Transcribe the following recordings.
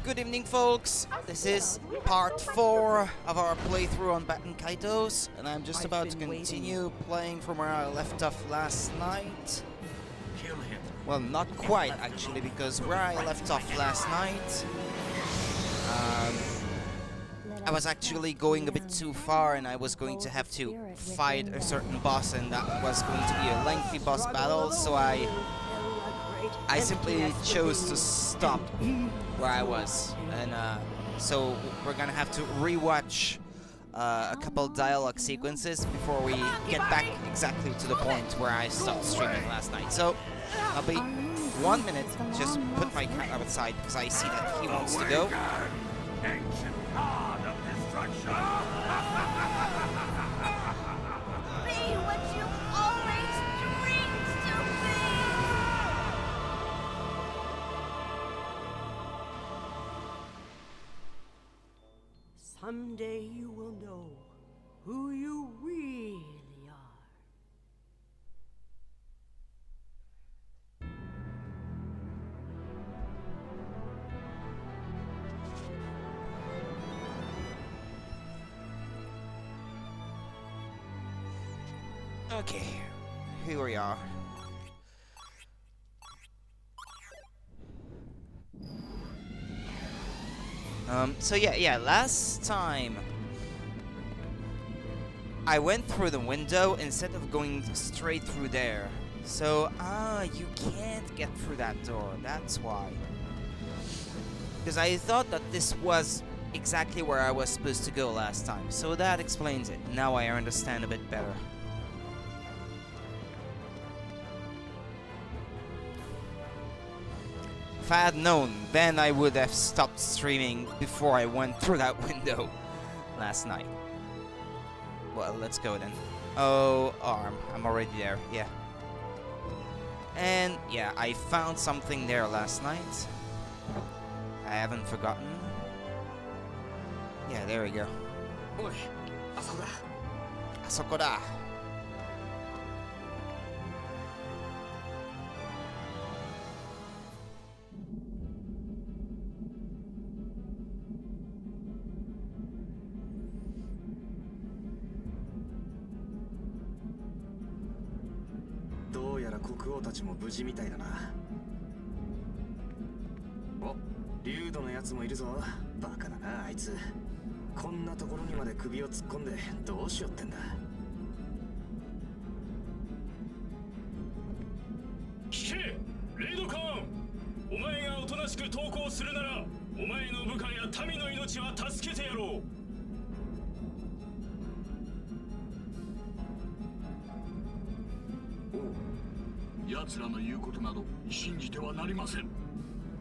Good evening, folks. This is part 4 of our playthrough on Baten Kaitos, and I'm just about to continue playing from where I left off last night. Kill him. Well, not quite actually, because where I left off last night, I was actually going a bit too far, and I was going to have to fight a certain boss, and that was going to be a lengthy boss battle, so I simply chose to stop where I was, and so we're gonna have to rewatch a couple dialogue sequences before we get back exactly to the point where I stopped streaming last night. So I'll be 1 minute, just put my cat outside because I see that he wants to go. Ancient god of destruction. Be what you always dreamed to be! Someday you will know who you really are. Okay, here we are. So yeah, last time I went through the window instead of going straight through there. So, you can't get through that door, that's why. Because I thought that this was exactly where I was supposed to go last time, so that explains it. Now I understand a bit better. If I had known, then I would have stopped streaming before I went through that window last night. Well, let's go then. Oh, arm. I'm already there, yeah. And yeah, I found something there last night. I haven't forgotten. Yeah, there we go. Oi, Asoda. Asoko da. Oh, 竜度のやつもいるぞ。バカだなあいつ。こんなところにまで首を突っ込んでどうしようってんだ。聞け、レイドカーン。お前がおとなしく投降するなら、お前の部下や民の命は助けてやろう。奴らの言うことなど信じてはなりません。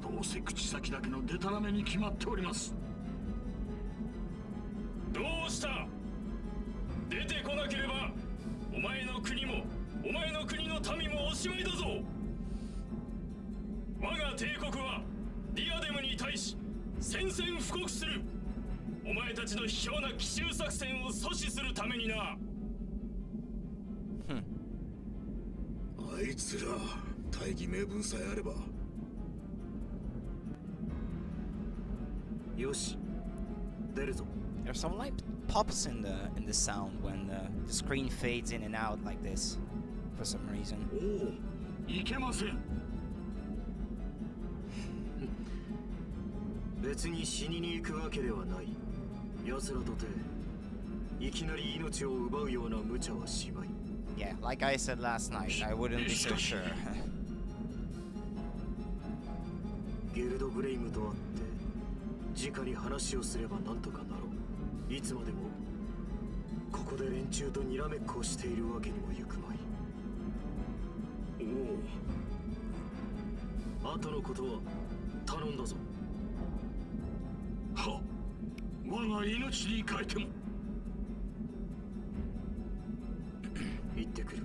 どうせ口先だけのデタラメに決まっております。どうした？出てこなければお前の国もお前の国の民もおしまいだぞ。我が帝国はディアデムに対し宣戦布告する。お前たちの卑怯な奇襲作戦を阻止するためにな。あいつら大義名分さえあれば。よし、出るぞ。 There's some light pops in the sound when the screen fades in and out like this for some reason. おお、いけません。別に死にに行くわけではない。奴らとていきなり命を奪うような無茶はしまい。 Yeah, like I said last night, I wouldn't be so sure. ゲルド・グレイムと会って直に話をすればなんとかなろう。いつまでもここで連中とにらめっこをしているわけにもゆくまい。おお、後のことは頼んだぞ。は、我が命に変えても。行ってくる。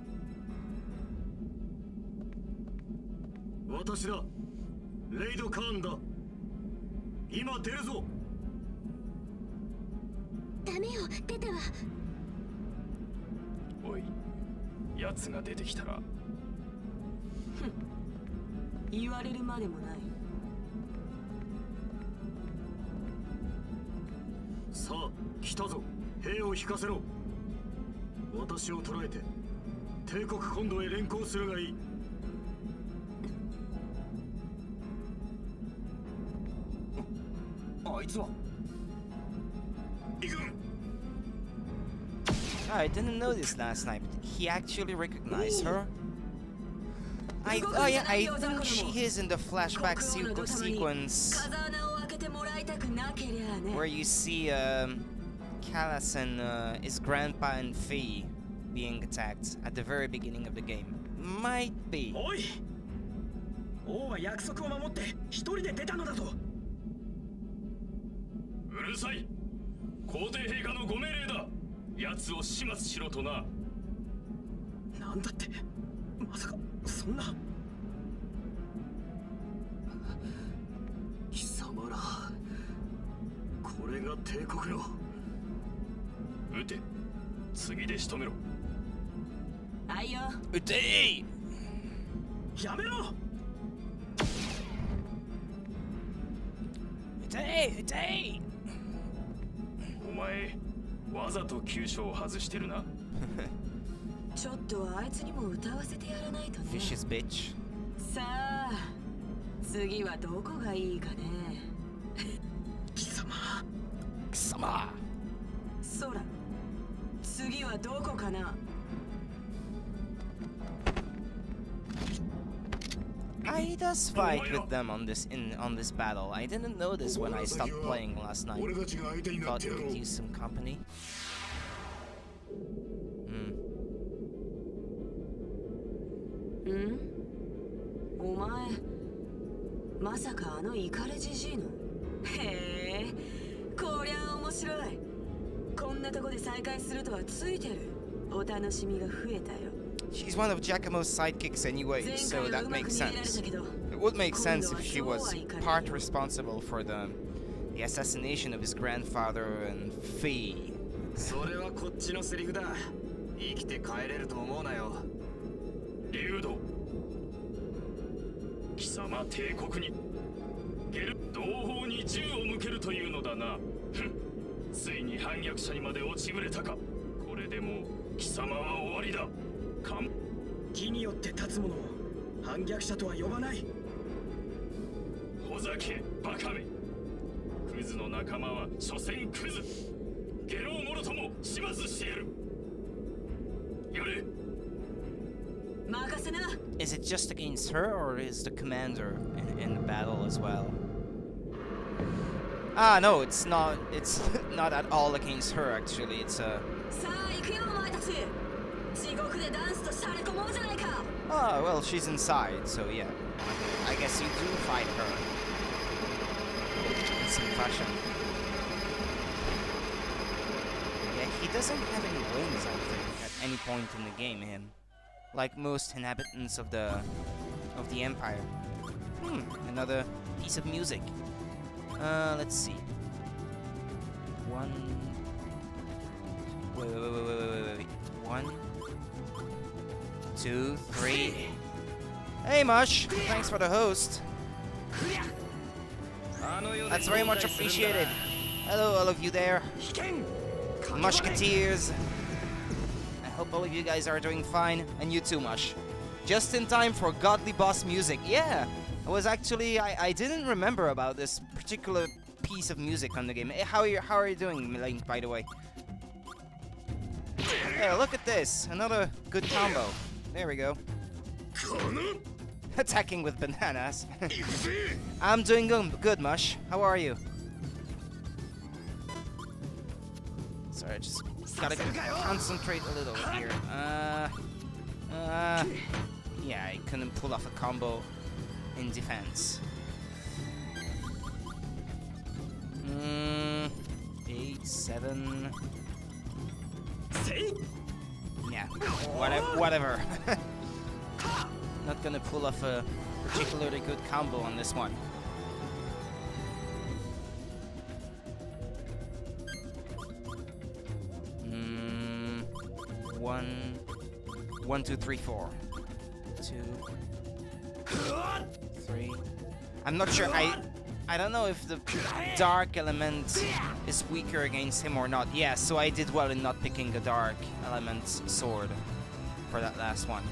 私だ、レイド・カーンだ。今出るぞ。ダメよ、出たわ。おい、奴が出てきたら。言われるまでもない。さあ来たぞ。兵を引かせろ。私を捕らえて帝国本土へ連行するがいい。あいつは行く。 I didn't know this last night, but he actually recognized her. Oh yeah, I think she is in the flashback sequence where you see Callas and his grandpa and Fee being attacked at the very beginning of the game. Might be. おい、王は約束を守って一人で出たのだぞ。うるさい。皇帝陛下のご命令だ。奴を始末しろとな。なんだって、まさかそんな。貴様ら、これが帝国の。撃て。次で仕留めろ。あいよ。撃て。やめろ。撃て。撃て。お前。わざと急所を外してるな。ちょっとあいつにも歌わせてやらないとね。 Vicious bitch. さあ、次はどこがいいかね。貴様。貴様。そら、次はどこかな。I does fight with them on this battle. I didn't know this when I stopped playing last night. Thought we could use some company. Hmm? お前、まさかあのイカレジジイの？へえ、こりゃ面白い。こんなとこで再会するとはついてる。お楽しみが増えたよ。 She's one of Giacomo's sidekicks anyway, so that makes sense. It would make sense if she was part responsible for the assassination of his grandfather and Fee. それはこっちのセリフだ。生きて帰れると思うなよ。竜道。貴様帝国にゲル同胞に銃を向けるというのだな。ついに反逆者にまで落ちぶれたか。これでもう貴様は終わりだ。義によって立つ者を反逆者とは呼ばない。ほざけバカめ。クズの仲間は所詮クズ。ゲロをもろとも始末してやる。やれ。任せな。 Is it just against her, or is the commander in the battle as well? Ah, no, it's not. It's not at all against her. Actually, it's a. さあ行くよお前たち。地獄でダンスとしゃれ込もうじゃないか。 Oh, well, she's inside, so yeah. I guess you do fight her. In some fashion. Yeah, he doesn't have any wings, I think, at any point in the game, him. Like most inhabitants of the Empire. Another piece of music. Let's see. Wait. 1, 2, 3. Hey, Mush! Thanks for the host. That's very much appreciated. Hello, all of you there. Musketeers. I hope all of you guys are doing fine, and you too, Mush. Just in time for godly boss music. Yeah, I was actually I didn't remember about this particular piece of music on the game. Hey, how are you doing, Link? By the way. Yeah, look at this. Another good combo. There we go. Attacking with bananas. I'm doing good, Mush. How are you? Sorry, I just gotta concentrate a little here. Yeah, I couldn't pull off a combo in defense. 8, 7. Yeah, whatever. Not gonna pull off a particularly good combo on this one. One, 2, 3, 4. 2, 3. I'm not sure. I don't know if the dark element is weaker against him or not. Yeah, so I did well in not picking a dark element sword for that last one.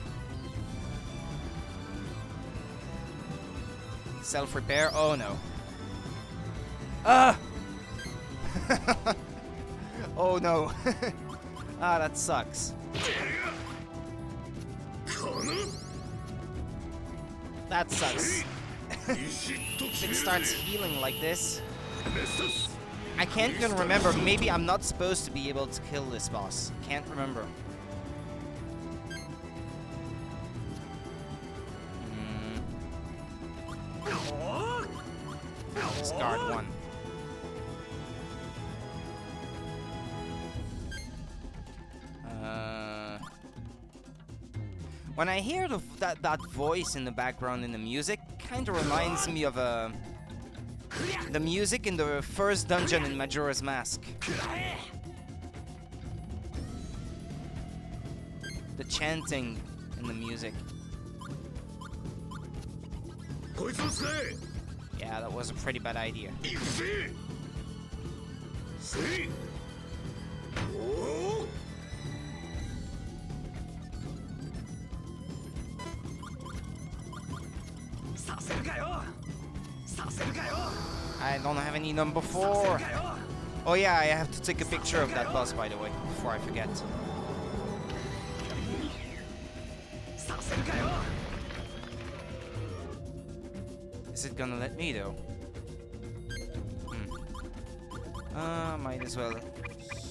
Self-repair? Oh no. Ah! Oh no. Ah, that sucks. That sucks. If it starts healing like this, I can't even remember. Maybe I'm not supposed to be able to kill this boss. Can't remember. Discard one. When I hear that voice in the background in the music, kind of reminds me of the music in the first dungeon in Majora's Mask. The chanting in the music. Yeah, that was a pretty bad idea. I don't have any number 4. Oh yeah, I have to take a picture of that boss, by the way, before I forget. Is it gonna let me though? Might as well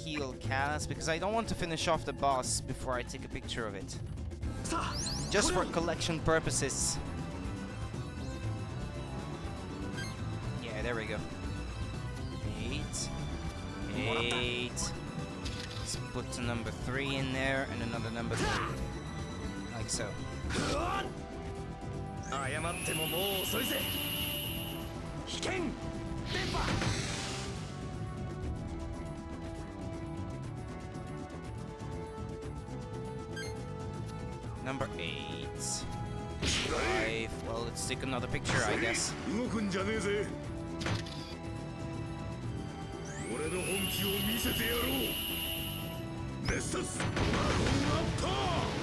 heal Callus, because I don't want to finish off the boss before I take a picture of it. Just for collection purposes. Yeah, there we go. 8. Let's put the number 3 in there and another number 3. Like so. Number 8. 5. Well, let's take another picture, I guess.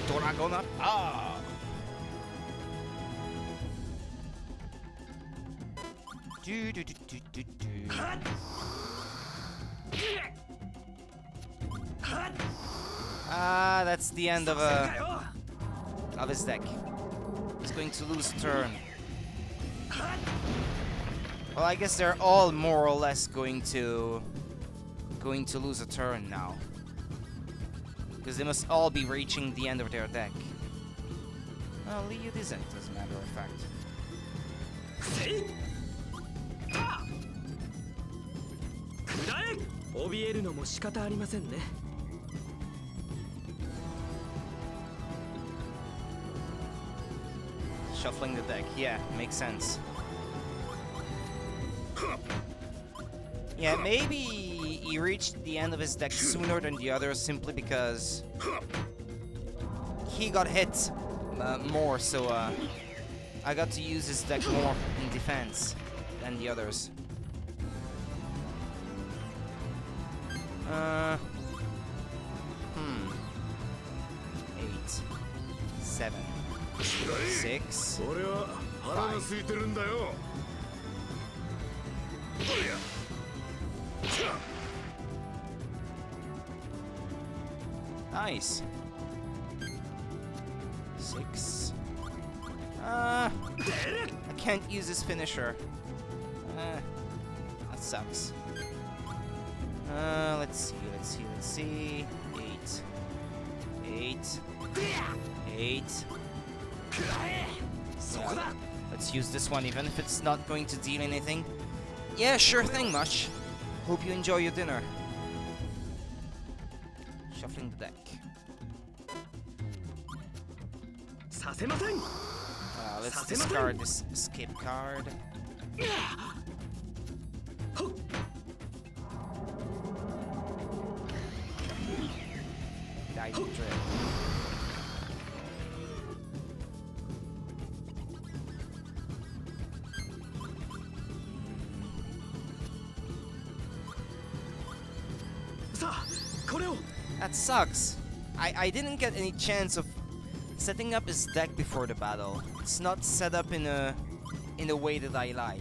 Dragon up. Ah. Ah, that's the end of his deck. He's going to lose a turn. Well, I guess they're all more or less going to lose a turn now, because they must all be reaching the end of their deck. Well, Liud isn't, as a matter of fact. Shuffling the deck, yeah, makes sense. Yeah, maybe he reached the end of his deck sooner than the others simply because he got hit more, so I got to use his deck more in defense than the others. 8, 7, 6, 5. Nice. 6. I can't use his finisher. That sucks. Let's see. 8. 8. Yeah, let's use this one, even if it's not going to deal anything. Yeah, sure thing, Mush. Hope you enjoy your dinner. Shuffling the deck. Let's discard this escape card. Dive drill. That sucks. I didn't get any chance of setting up his deck before the battle. It's not set up in a way that I like.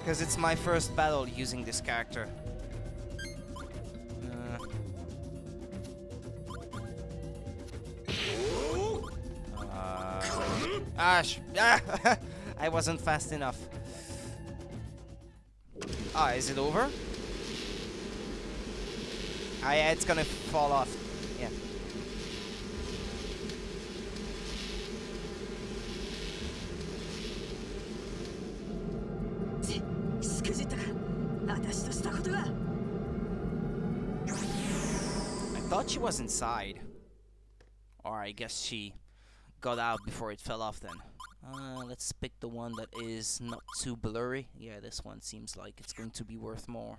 Because it's my first battle using this character. I wasn't fast enough. Ah, is it over? Ah, yeah, it's gonna fall off. Yeah. I thought she was inside. Or I guess she got out before it fell off then. Let's pick the one that is not too blurry. Yeah, this one seems like it's going to be worth more.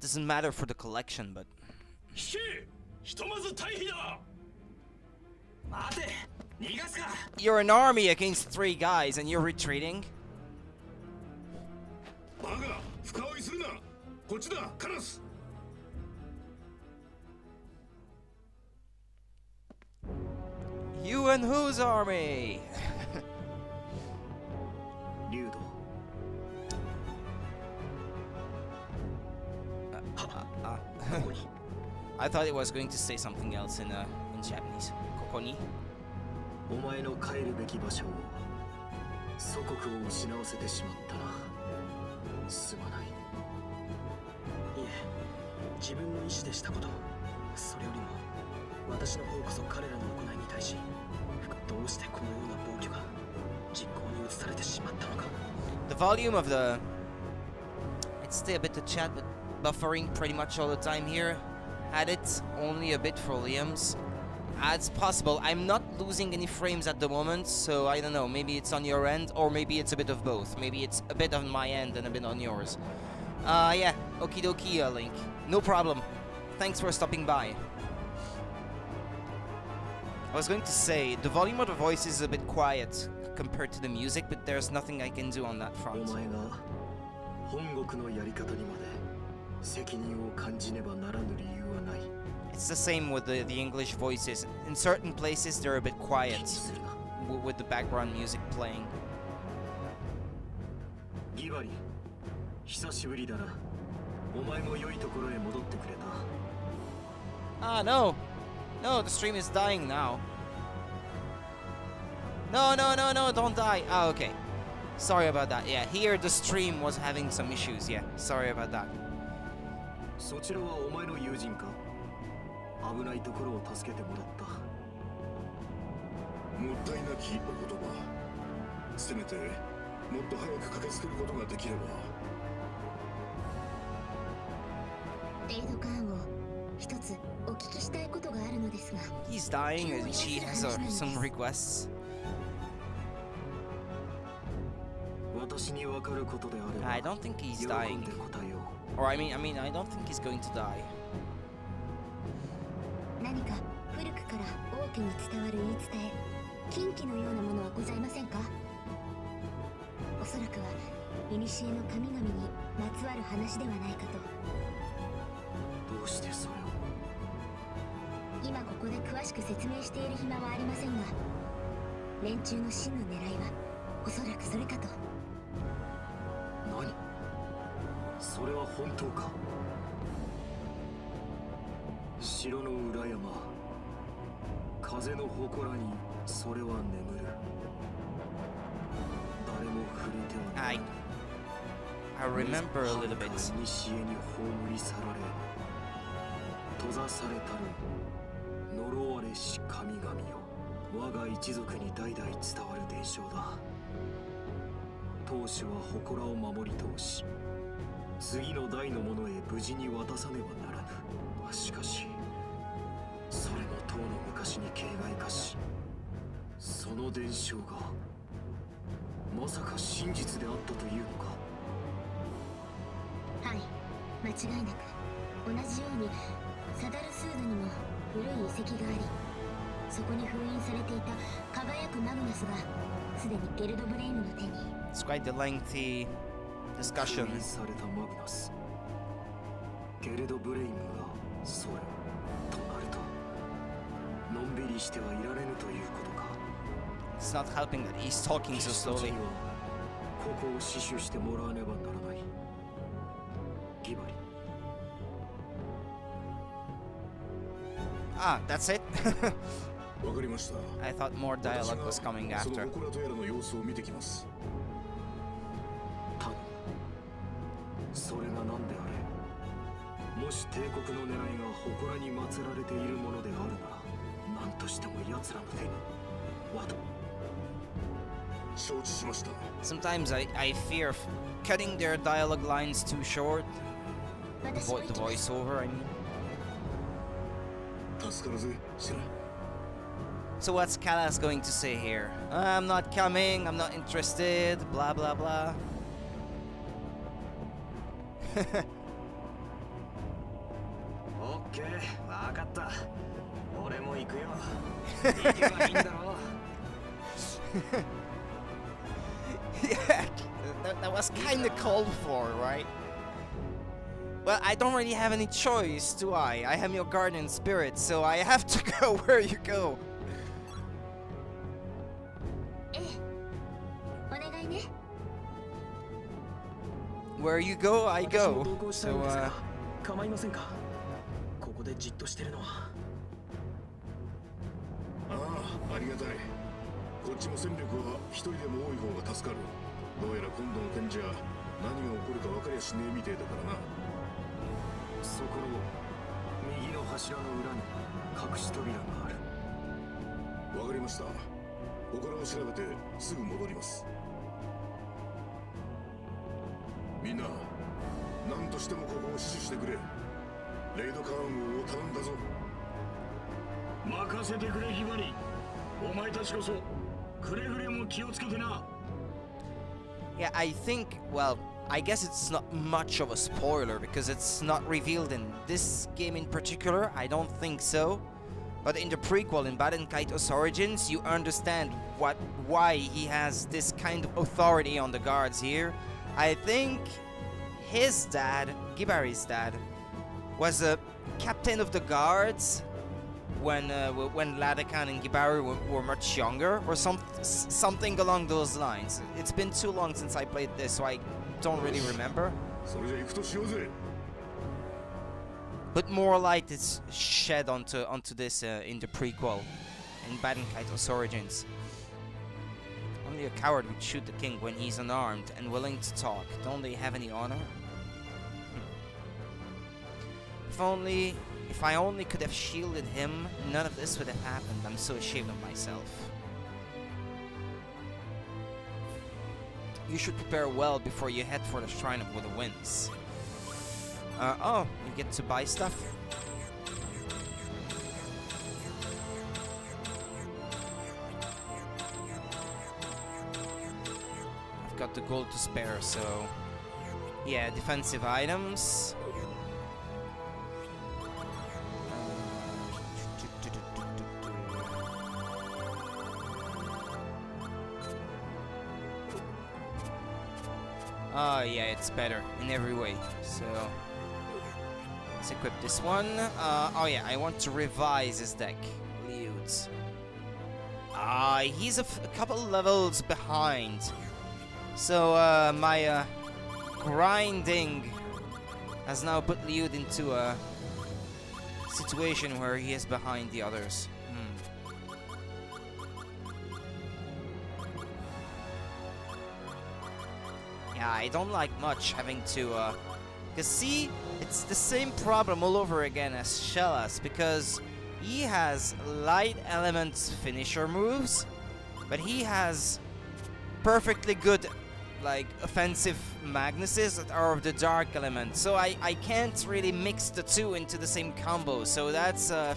Doesn't matter for the collection, but... You're an army against 3 guys and you're retreating? You and whose army? I thought it was going to say something else in Japanese. Kokoni? お前の帰るべき場所を祖国を失わせてしまったな。すまない。いえ、自分の意思でしたこと。それよりも私の方こそ彼らの行いに対し、どうしてこのような暴挙が実行に移されてしまったのか。The volume of the... It's still a bit to chat, but buffering pretty much all the time here. Had it only a bit for Liam's. It's possible. I'm not losing any frames at the moment, so I don't know. Maybe it's on your end, or maybe it's a bit of both. Maybe it's a bit on my end and a bit on yours. Yeah. Okie dokie, Link. No problem. Thanks for stopping by. I was going to say, the volume of the voice is a bit quiet compared to the music, but there's nothing I can do on that front. It's the same with the English voices. In certain places, they're a bit quiet with the background music playing. Ah, no! No, the stream is dying now. No, no, no, no, don't die. Ah, okay. Sorry about that. Yeah, here the stream was having some issues. Yeah, sorry about that. そちらはお前の友人か？危ないところを助けてもらった。もったいなきお言葉。せめてもっと早く駆けつけることができれば。エイドカーンを一つお聞きしたいことがあるのですが。He's dying and she has some requests. 私にわかることであれば。I don't think he's dying. Or I mean, I don't think he's going to die. 何か古くから王家に伝わる言い伝え、禁忌のようなものはございませんか？おそらくは古の神々にまつわる話ではないかと。どうしてそれを？今ここで詳しく説明している暇はありませんが、連中の真の狙いはおそらくそれかと。何？それは本当か？城の裏山、風の祠にそれは眠る。誰も触れてはならぬ。I remember a little bit. 西へに葬り去られ、閉ざされたる呪われし神々よ。我が一族に代々伝わる伝承だ。当主は祠を守り通し、次の代の者へ無事に渡さねばならぬ。しかしそれもとうの昔に形骸化し、その伝承がまさか真実であったというのか？はい、間違いなく同じようにサダルスードにも古い遺跡があり、そこに封印されていた輝くマグナスがすでにゲルドブレイムの手に。 It's quite a lengthy discussion. 封印されたマグナス。ゲルドブレイムがそれとなると、のんびりしてはいられぬということか。 It's not helping that he's talking so 私たち slowly. にはここを死守してもらわねばならない。ギバリ。 Ah, that's it? わかりました。 I thought more dialogue was coming その after. 祠とやらの様子を見てきます。ただ、それが何であれ、もし帝国の狙いが祠に祀られているものであるなら、何としても奴らの手に承知しました。 Sometimes I fear of cutting their dialogue lines too short. 私は The 行きます voiceover, I mean. 助かるぜ、シラ。 So what's Kalas going to say here? I'm not coming, I'm not interested, blah blah blah. オッケー、わかった。俺も行くよ。行けばいいんだろう。 Yeah, that was kind of called for, right? Well, I don't really have any choice, do I? I am your guardian spirit, so I have to go where you go. ええ、お願いね。 Where you go, I 私も go. 同行したい So, んですが、構いませんか。ここでじっとしてるのは。ああ、ありがたい。こっちも戦力は一人でも多い方が助かる。どうやら今度の件じゃ何が起こるか分かりゃしねえみてえだからな。そこの右の柱の裏に隠し扉がある。わかりました。祠を調べてすぐ戻ります。みんな、何としてもここを死守してくれ。レイドカーン王を頼んだぞ。任せてくれヒバリ。お前たちこそくれぐれも気をつけてな。 yeah, I think, well, I guess it's not much of a spoiler because it's not revealed in this game in particular. I don't think so. But in the prequel, in Baten Kaitos Origins, you understand why he has this kind of authority on the guards here. I think his dad, Gibari's dad, was a captain of the guards when Ladekan and Gibari were much younger, or something along those lines. It's been too long since I played this, so I don't really remember. それじゃ行くとしようぜ。 But more light is shed onto this in the prequel, in Baten Kaitos Origins. Only a coward would shoot the king when he's unarmed and willing to talk. Don't they have any honor? If I only could have shielded him, none of this would have happened. I'm so ashamed of myself. You should prepare well before you head for the Shrine of the Winds. Oh, you get to buy stuff. I've got the gold to spare, so... Yeah, defensive items. Oh yeah, it's better in every way, so... Let's equip this one. Oh yeah, I want to revise his deck. Liuds. He's a couple levels behind. So my grinding has now put Liud into a situation where he is behind the others. Yeah, I don't like much having to... Because see, it's the same problem all over again as Shellas, because he has light elements finisher moves, but he has perfectly good, like, offensive Magnuses that are of the dark element, so I can't really mix the two into the same combo, so that's a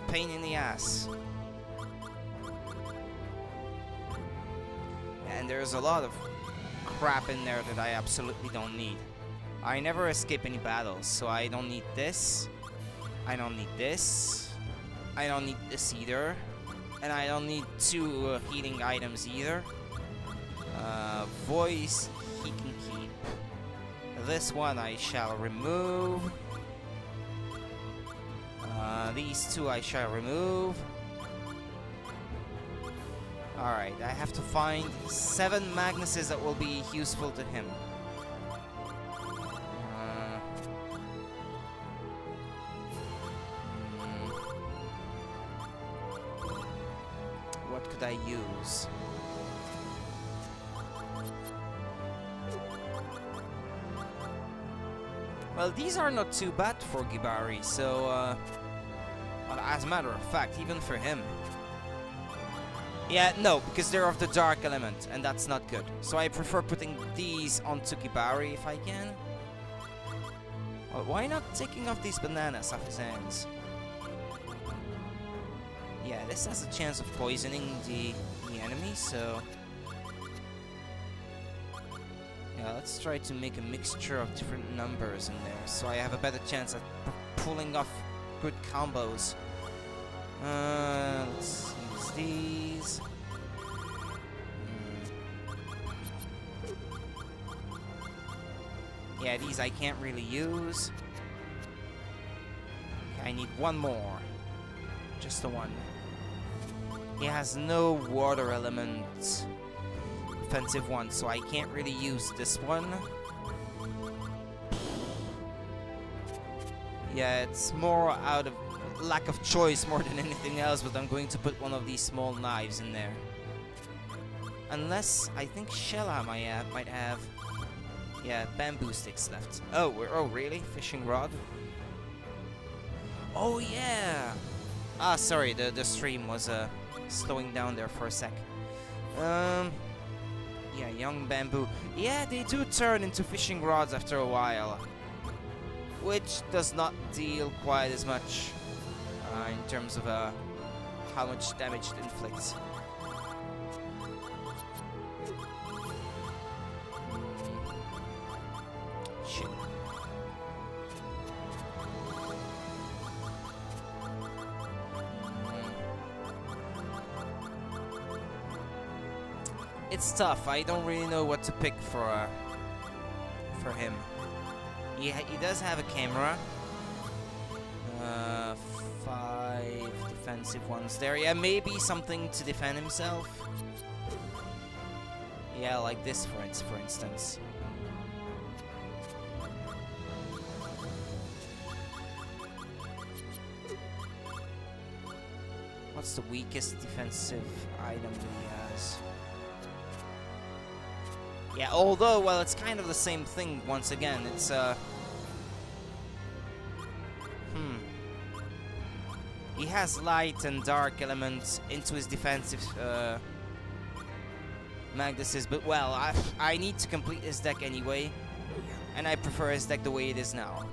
pain in the ass. And there's a lot of crap in there that I absolutely don't need. I never escape any battles, so I don't need this. I don't need this. I don't need this either. And I don't need 2 healing items either. Voice he can keep. This one I shall remove. These 2 I shall remove. Alright, I have to find 7 Magnuses that will be useful to him. What could I use? Well, these are not too bad for Gibari, so well, as a matter of fact, even for him. Yeah, no, because they're of the dark element, and that's not good. So I prefer putting these onto Gibari if I can. Well, why not taking off these bananas off his hands? Yeah, this has a chance of poisoning the enemy, so... Yeah, let's try to make a mixture of different numbers in there, so I have a better chance at pulling off good combos. Let's use these. Yeah, these I can't really use. Okay, I need one more. Just the one. He has no water element offensive one, so I can't really use this one. Yeah, it's more out of lack of choice more than anything else, but I'm going to put one of these small knives in there. Unless, I think Shella might have yeah, bamboo sticks left. Oh, really? Fishing rod? Oh, yeah! Ah, sorry, the stream was slowing down there for a sec. Yeah, young bamboo. Yeah, they do turn into fishing rods after a while, which does not deal quite as much in terms of how much damage it inflicts. Shit. It's tough. I don't really know what to pick for him. He does have a camera. 5 defensive ones there. Yeah, maybe something to defend himself. Yeah, like this for instance. What's the weakest defensive item that he has? Yeah, although, well, it's kind of the same thing once again. It's, He has light and dark elements into his defensive, Magnuses, but, well, I need to complete his deck anyway. And I prefer his deck the way it is now.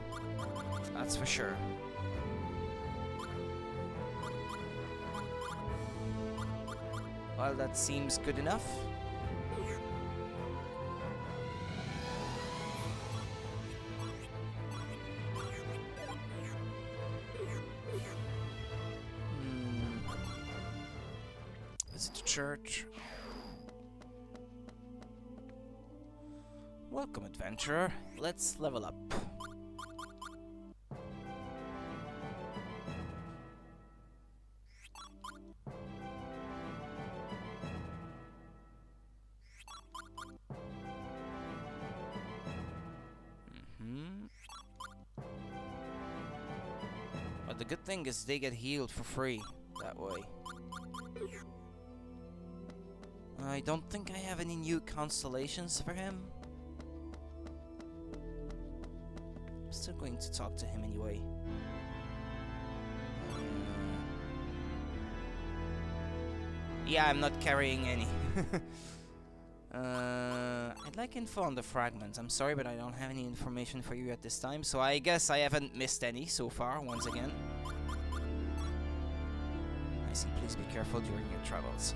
That's for sure. Well, that seems good enough. Church. Welcome, adventurer. Let's level up. But the good thing is they get healed for free that way. I don't think I have any new constellations for him. I'm still going to talk to him anyway. Yeah, I'm not carrying any. I'd like info on the fragments. I'm sorry, but I don't have any information for you at this time, so I guess I haven't missed any so far, once again. I see, please be careful during your travels.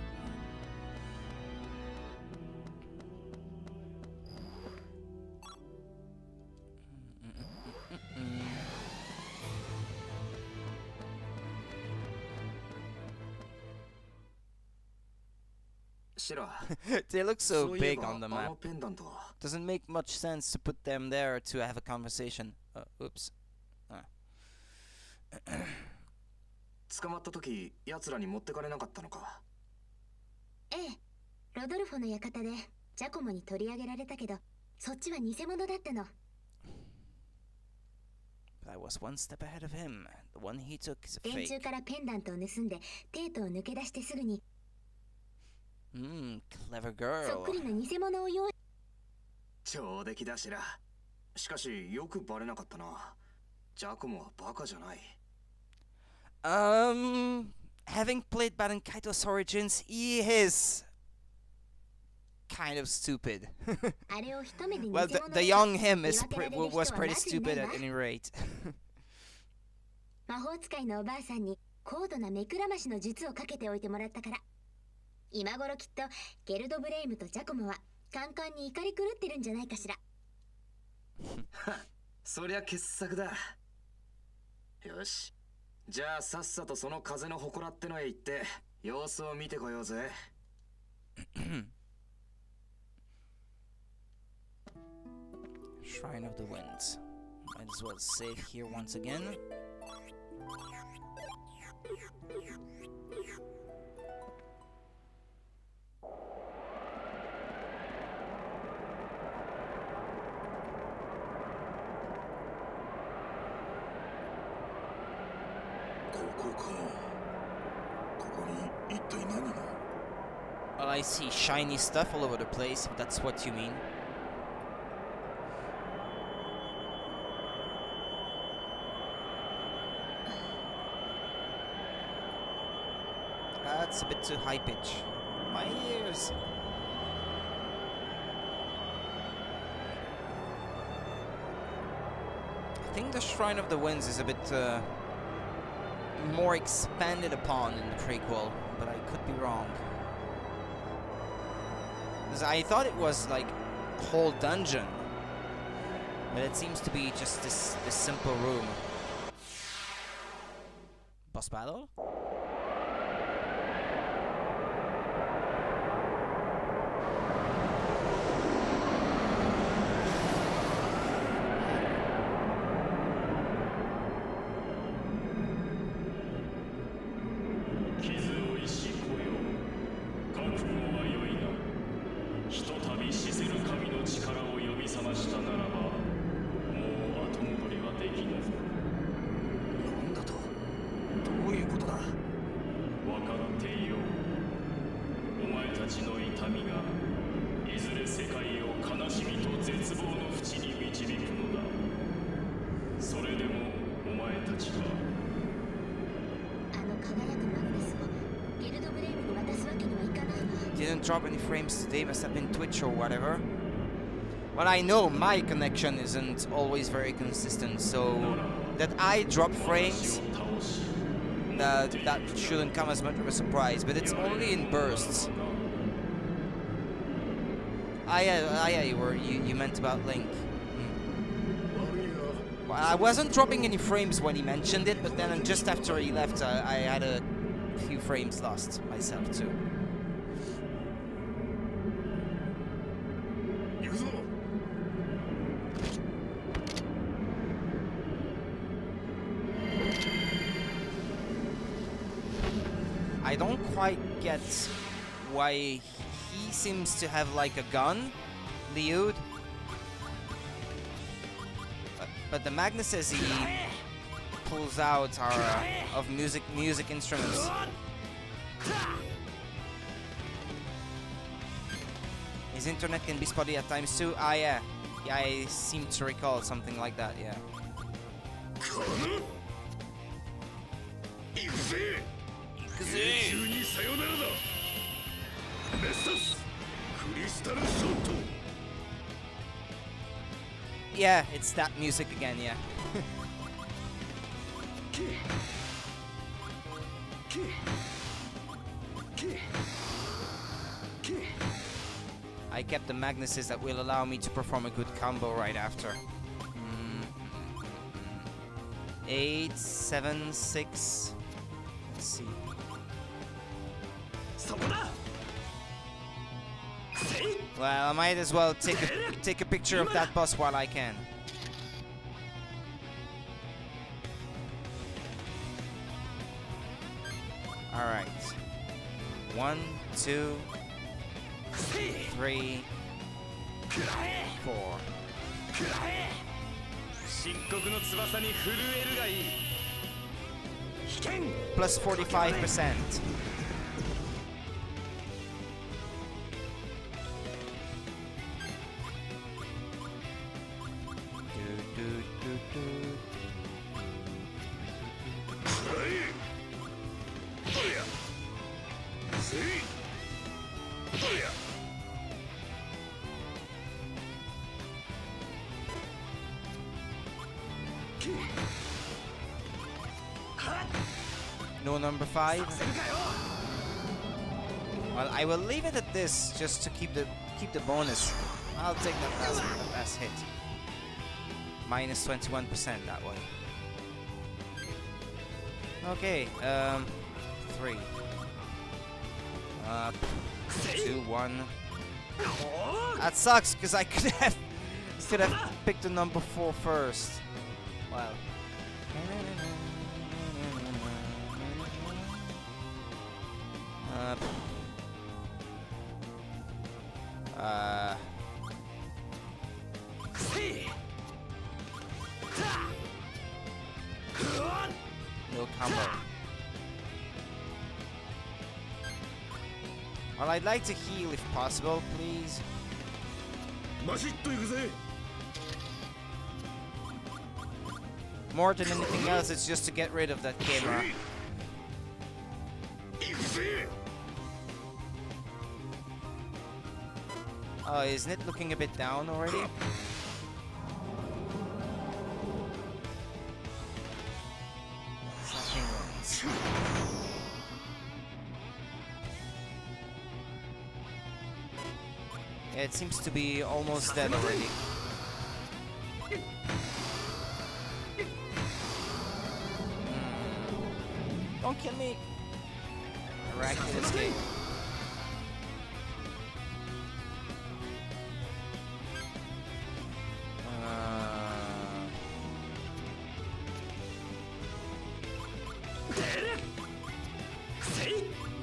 シラ They look そ so ういえ big ば on the あ map. のペンダントは Doesn't make much sense to put them there to have a conversation. Oops. 捕まった時奴らに持ってかれなかったのか。ええ、ロドルフォの館でジャコモに取り上げられたけど、そっちは偽物だったの。But I was one step ahead of him. The one he took is a 電柱 fake. からペンダントを盗んでテートを抜け出してすぐに Clever そっく girl. りな偽物を用意。上出来だシラ。しかしよくバレなかったな。ジャコモはバカじゃない。Having played Baten Kaitos Origins, he is kind of stupid. あれを一目で偽 Well, 物 the で young him 見 is 分けられる人 was は pretty まずいない stupid わ at any rate. 魔法使いのおばあさんに高度な目くらましの術をかけておいてもらったから。今頃きっとゲルドブレイムとジャコモはカンカンに怒り狂ってるんじゃないかしら。そりゃ傑作だ。よし。じゃあさっさとその風の祠ってのへ行って様子を見てこようぜ。Shrine of the Winds. Might as well save here once again. Well, I see shiny stuff all over the place, if that's what you mean. That's a bit too high pitch. My ears. I think the Shrine of the Winds is a bit more expanded upon in the prequel, but I could be wrong. Because I thought it was like a whole dungeon, but it seems to be just this simple room. Boss battle? Didn't drop any frames today, must have been Twitch or whatever. Well, I know my connection isn't always very consistent, so that I drop frames, that shouldn't come as much of a surprise, but it's only in bursts. You meant about Link. Well, I wasn't dropping any frames when he mentioned it, but then just after he left, I had a few frames lost myself too. I don't quite get why he seems to have like a gun, Liud. But the Magnuses he pulls out are of music instruments. His internet can be spotty at times too. Ah, yeah. Yeah, I seem to recall something like that, yeah. Yeah, it's that music again, yeah. I kept the Magnuses that will allow me to perform a good combo right after. 8, 7, 6. Let's see. Well, I might as well take a picture of that boss while I can. All right. 1, 2, 3, 4. Plus 45%. No number 5. Well, I will leave it at this just to keep the bonus. I'll take that last hit. Minus 21% that way. Okay, 3. 2, 1. That sucks because I could have picked the number 4 first. Wow. No combo. Well, I'd like to heal if possible, please. More than anything else, it's just to get rid of that camera. Oh, isn't it looking a bit down already? Yeah, it seems to be almost dead already. Don't kill me! Miraculous escape.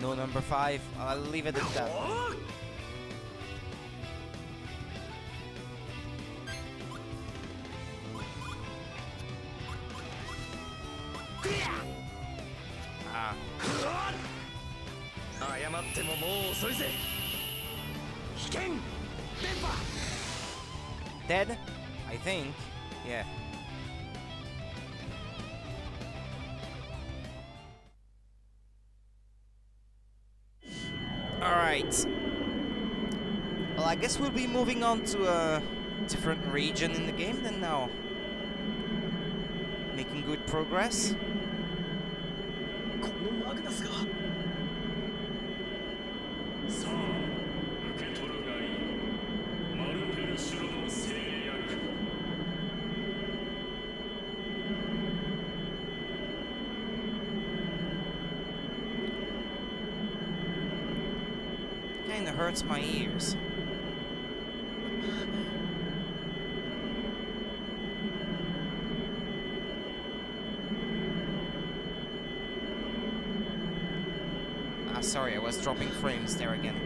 No number 5. I'll leave it at that. Dead? I think. Yeah. Alright. Well, I guess we'll be moving on to a different region in the game then now. Making good progress. Kinda hurts my ears. Ah, sorry, I was dropping frames there again.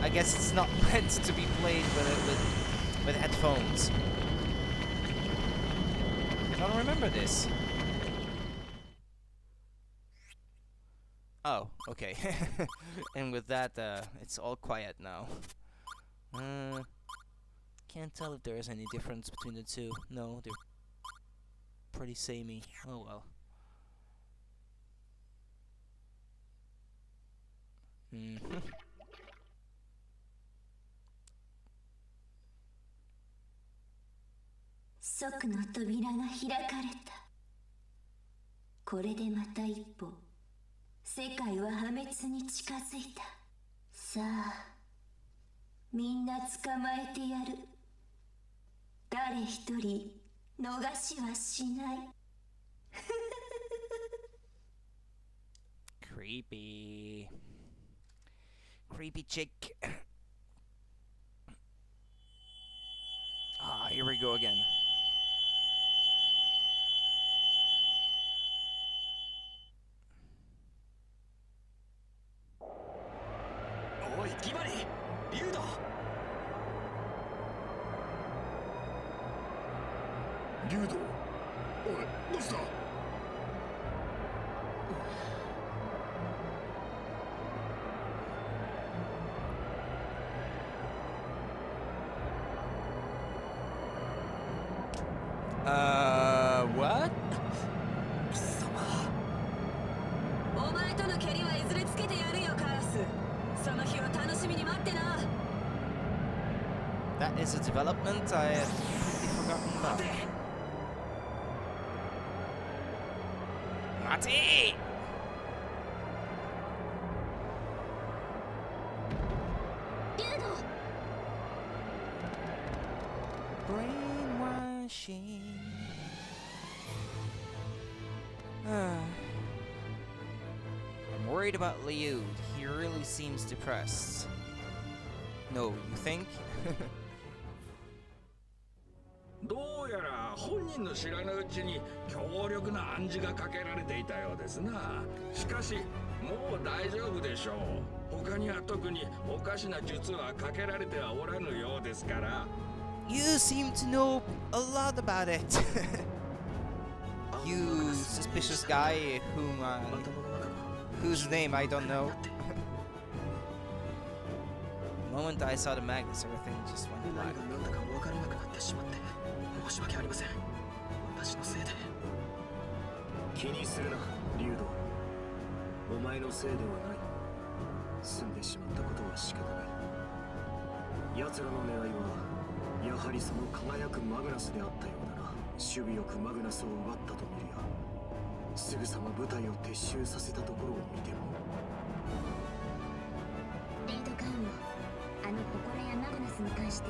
I guess it's not meant to be played with headphones. I don't remember this. Oh, okay. And with that, it's all quiet now. Can't tell if there is any difference between the two. No, they're pretty samey. Oh well. Mm-hmm. 即の扉が開かれた。これでまた一歩世界は破滅に近づいた。さあ、みんな捕まえてやる。誰一人逃しはしない。Creepy. Creepy chick. Ah, here we go again. おいギバリ、リュウド。リュウド、おい、どうした？What? 貴様。お前との蹴りはいずれつけてやるよ、カラス。その日を楽しみに待ってな。 That is a development I had completely forgotten about. Mati! Brainwashing. I'm worried about Liu. He really seems depressed. No, you think? どうやら本人の知らぬうちに強力な暗示がかけられていたようですな。しかしもう大丈夫でしょう。他には特におかしな術はかけられてはおらぬようですから。You seem to know a lot about it. You suspicious guy whose name I don't know. The moment I saw the Magnus, everything just went black. なんだか分からなくなってしまって申し訳ありません。私のせいで。気にするな、リュウド。お前のせいではない。済んでしまったことは仕方ない。奴らの狙いはやはりその輝くマグナスであったようだな。守備よくマグナスを奪ったと見るや、すぐさま部隊を撤収させたところを見ても。レイドカウンをあの祠やマグナスに関して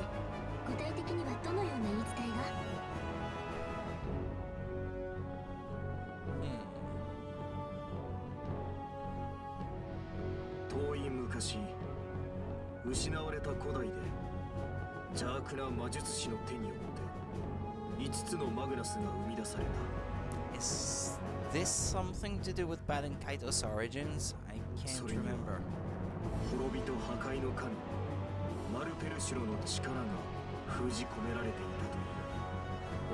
具体的にはどのような言い伝えが？遠い昔、失われた古代で邪悪な魔術師の手によって5つのマグナスが生み出された。 Is this something to do with Baten Kaitos origins? I can't remember. 滅びと破壊の神マルペルシュロの力が封じ込められていたとい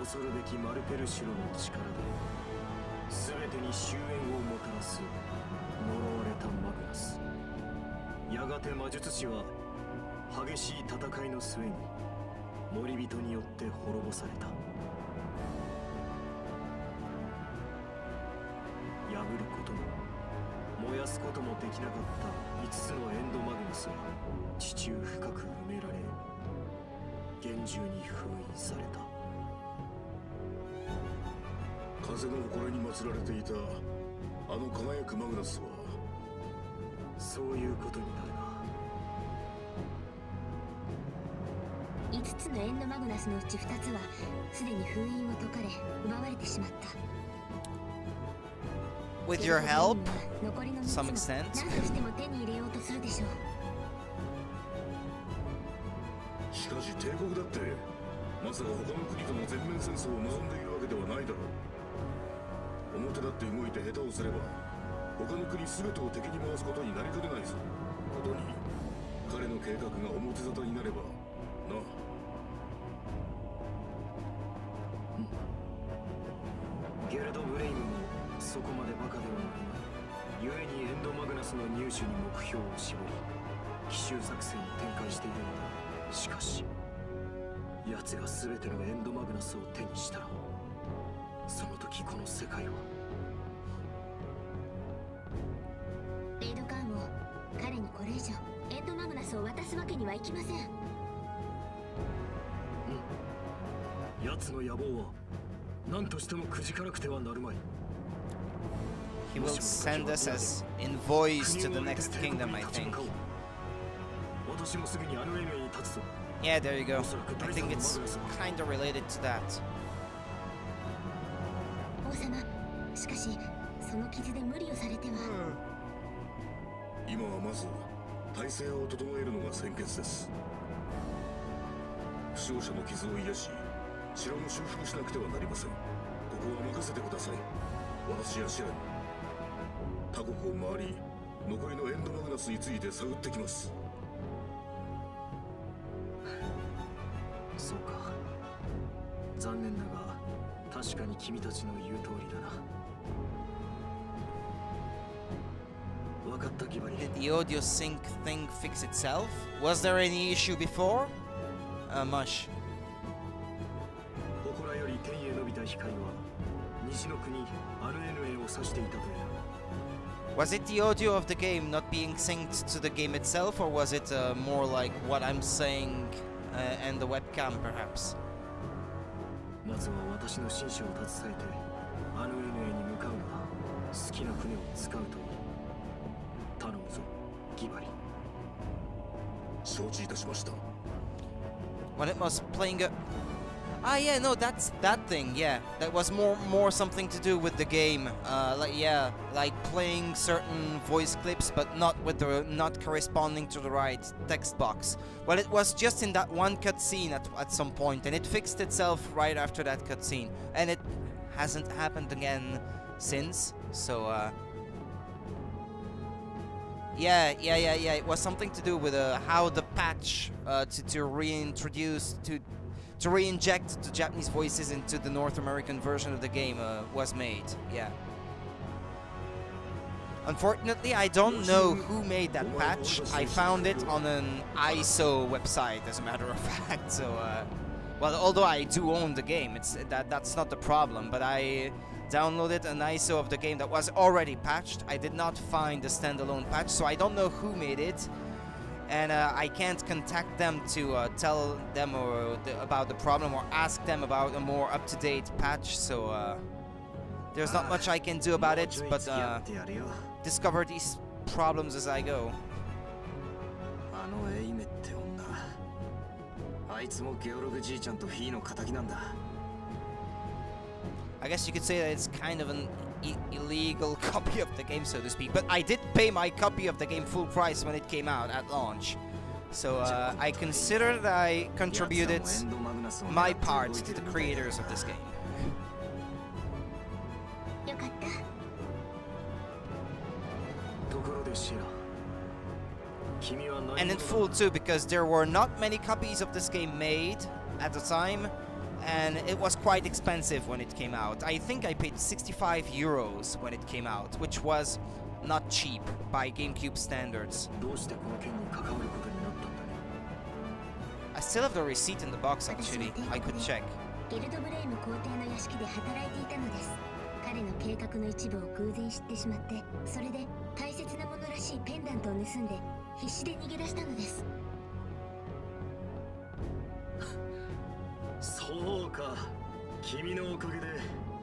う。恐るべきマルペルシュロの力で全てに終焉をもたらす呪われたマグナス。やがて魔術師は激しい戦いの末に森人によって滅ぼされた。破ることも燃やすこともできなかった5つのエンドマグナスは地中深く埋められ厳重に封印された。風の祠に祀られていたあの輝くマグナスはそういうことになるな。5つのエンドマグナスのうち2つはすでに封印を解かれ奪われてしまった。 With your help, 残りの to 3つ some も extent. 何としても手に入れようとするでしょう。しかし帝国だってまさか他の国との全面戦争を望んでいるわけではないだろう。表だって動いて下手をすれば他の国全てを敵に回すことになりかねないぞ。ことに彼の計画が表沙汰になればな。ゲルド・ブレイムもそこまでバカではない。故にエンドマグナスの入手に目標を絞り奇襲作戦を展開しているのだ。しかし奴が全てのエンドマグナスを手にしたらその時この世界は。レイドカーンを彼にこれ以上エンドマグナスを渡すわけにはいきません。奴の野望は何としてもくじかなくてはなるまい。He will send us as envoys to the next kingdom, I think. Yeah, there you go. I think it's kind of related to that. 王様、しかしその傷で無理をされては。今はまず体制を整えるのが先決です。負傷者の傷を癒し、城も修復しなくてはなりません。ここは任せてください。私やシラに他国を回り、残りのエンドマグナスについて探ってきます。そうか。残念だが、確かに君たちの言う通りだな。分かったギバリ。 Did the audio sync thing fix itself? Was there any issue before? Mush. 祠より天へ伸びた光は西の国アヌエヌエを指していたという。 Was it the audio of the game not being synced to the game itself, or was it more like what I'm saying and the webcam, perhaps? まずは私の紳士を携えてアヌエヌエに向かうのだ。好きな船を使うといい。頼むぞ、ギバリ。承知いたしました。 When it was playing a... Ah, yeah, no, that's that thing, yeah. That was more something to do with the game. Like playing certain voice clips, but not corresponding to the right text box. Well, it was just in that one cutscene at some point, and it fixed itself right after that cutscene. And it hasn't happened again since, so, Yeah, it was something to do with how the patch to reintroduce, to re-inject the Japanese voices into the North American version of the game was made, yeah. Unfortunately, I don't know who made that patch. I found it on an ISO website, as a matter of fact, so, well, although I do own the game, that's not the problem, but I downloaded an ISO of the game that was already patched. I did not find the standalone patch, so I don't know who made it. And I can't contact them to tell them about the problem or ask them about a more up-to-date patch, so there's not much I can do about it, but discover these problems as I go. あのエイメって女、あいつもゲオログじいちゃんとフィーの仇なんだ。 I guess you could say that it's kind of an illegal copy of the game, so to speak. But I did pay my copy of the game full price when it came out at launch. So I consider that I contributed my part to the creators of this game. よかった。ところでシラ、君は何 And in full too, because there were not many copies of this game made at the time. And it was quite expensive when it came out. I think I paid 65 euros when it came out, which was not cheap by Gamecube standards. どうしてこの件に関わることになったんだね。 I still have the receipt in the box actually. I could check. ギルドブレイム皇帝の屋敷で働いていたのです。彼の計画の一部を偶然知ってしまって、それで大切なものらしいペンダントを盗んで必死で逃げ出したのです。そうか、君のおかげで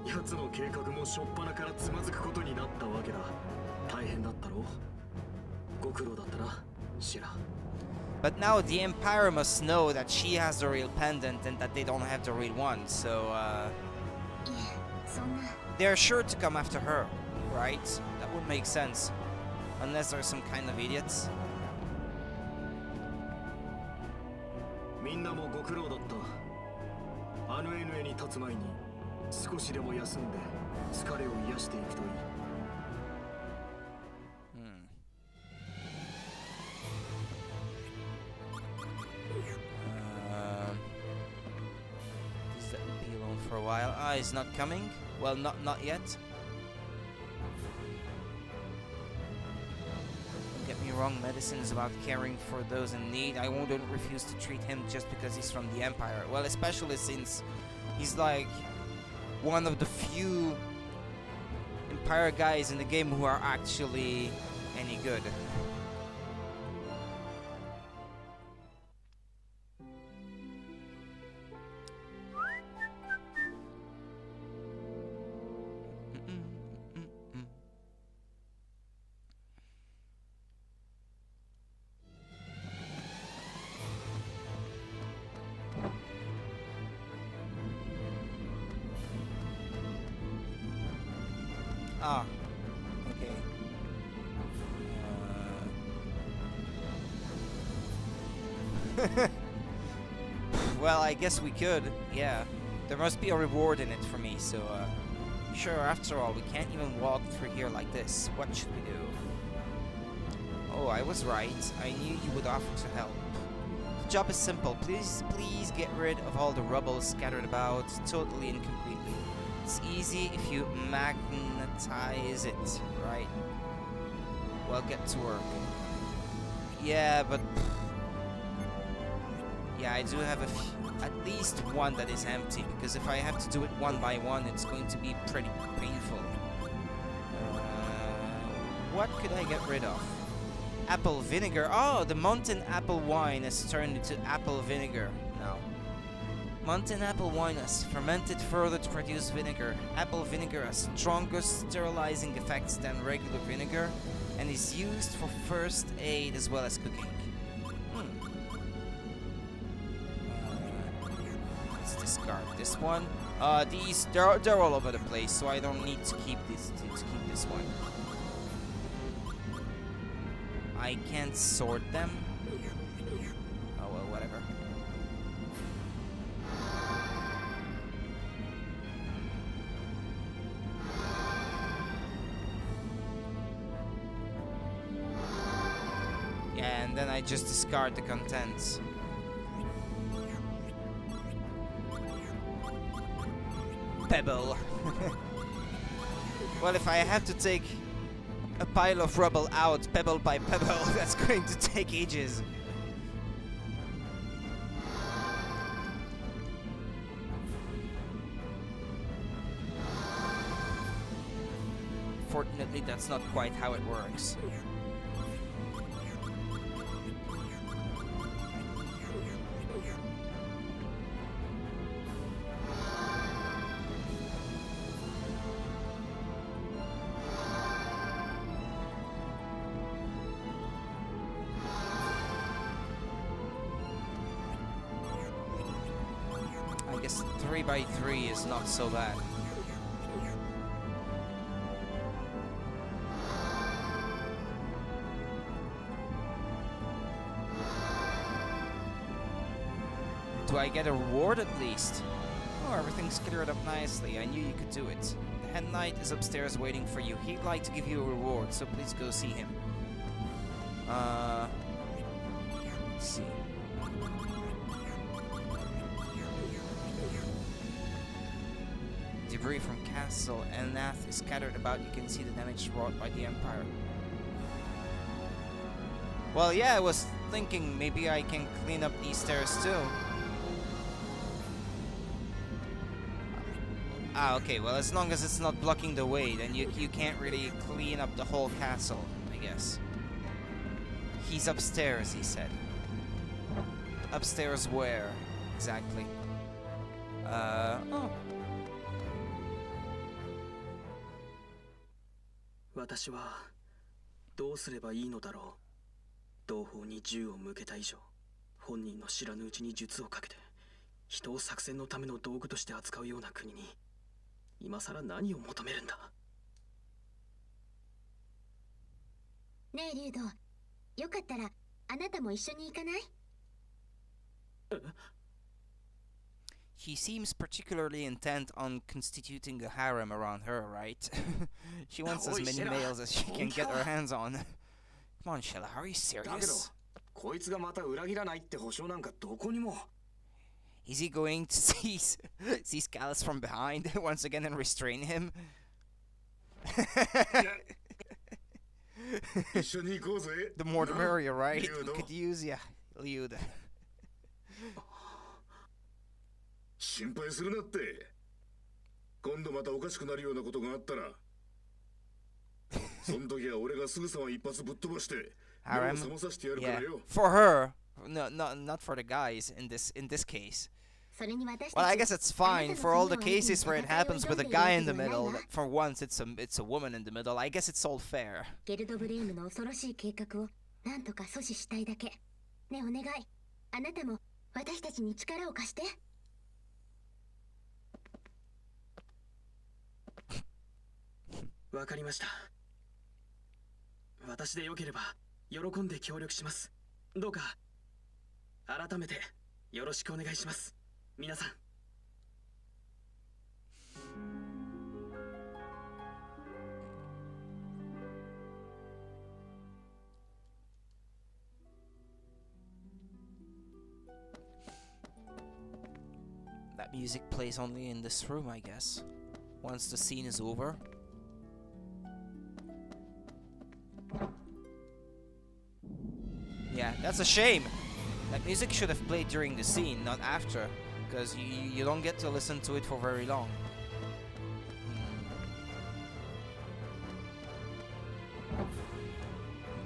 奴の計画も初っ端からつまずくことになったわけだ。大変だったろう。ご苦労だったな、シラ。 But now the Empire must know that she has the real pendant and that they don't have the real one, so いえ、そんな。 they're sure to come after her, right? That would make sense. Unless there's some kind of idiots. みんなもご苦労だった。アヌエヌエに立つ前に少しでも休んで疲れを癒していくといい。Does that be alone for a while? Ah, he's not coming? Well, not yet. Don't get me wrong, medicine is about caring for those in need. I won't refuse to treat him just because he's from the Empire. Well, especially since he's like one of the few Empire guys in the game who are actually any good. Ah, okay. Well, I guess we could, yeah. There must be a reward in it for me, so, sure, after all, we can't even walk through here like this. What should we do? Oh, I was right. I knew you would offer to help. The job is simple. Please get rid of all the rubble scattered about, totally and completely. It's easy if you magnetize it, right? Well, get to work. Yeah, but... Yeah, I do have at least one that is empty, because if I have to do it one by one, it's going to be pretty painful. What could I get rid of? Apple vinegar. Oh, the mountain apple wine has turned into apple vinegar now. Mountain apple wine has fermented further to produce vinegar. Apple vinegar has stronger sterilizing effects than regular vinegar and is used for first aid as well as cooking. Let's discard this one. These they're all over the place, so I don't need to keep this one. I can't sort them. Oh well, whatever. Yeah, and then I just discard the contents. Pebble. Well, if I have to take a pile of rubble out, pebble by pebble, that's going to take ages. Fortunately, that's not quite how it works. I guess 3x3 is not so bad. Do I get a reward at least? Oh, everything's cleared up nicely. I knew you could do it. The head knight is upstairs waiting for you. He'd like to give you a reward, so please go see him. Let's see. Debris from Castle Elnath is scattered about. You can see the damage wrought by the Empire. Well, yeah, I was thinking maybe I can clean up these stairs too. Ah, okay, well, as long as it's not blocking the way, then you can't really clean up the whole castle, I guess. He's upstairs, he said. Upstairs where, exactly? Oh. 私はどうすればいいのだろう。同胞に銃を向けた以上、本人の知らぬうちに術をかけて人を作戦のための道具として扱うような国に今さら何を求めるんだ。ねえリュウド、よかったらあなたも一緒に行かない？ He seems particularly intent on constituting a harem around her, right? She wants as many males as she can get her hands on. Come on, Sheila, are you serious? こいつがまた裏切らないって保証なんかどこにも。 Is he going to seize Callus from behind once again and restrain him? The more the merrier, right? We could use, yeah, Liud. 心配するなって。今度またおかしくなるようなことがあったら、その時は俺がすぐさま一発ぶっ飛ばして目を覚まさせてやるからよ。For her, not for the guys in this case. Well, I guess it's fine for all the cases where it happens with a guy in the middle. For once, it's a woman in the middle. I guess it's all fair. ゲルドブレームの恐ろしい計画をなんとか阻止したいだけ。ねえお願い。あなたも私たちに力を貸して。 What わかりました。私でよければ喜んで協力します。どうか改めてよろしくお願いします。皆さん。That music plays only in this room, I guess. Once the scene is over. Yeah, that's a shame. That music should have played during the scene, not after, because you don't get to listen to it for very long.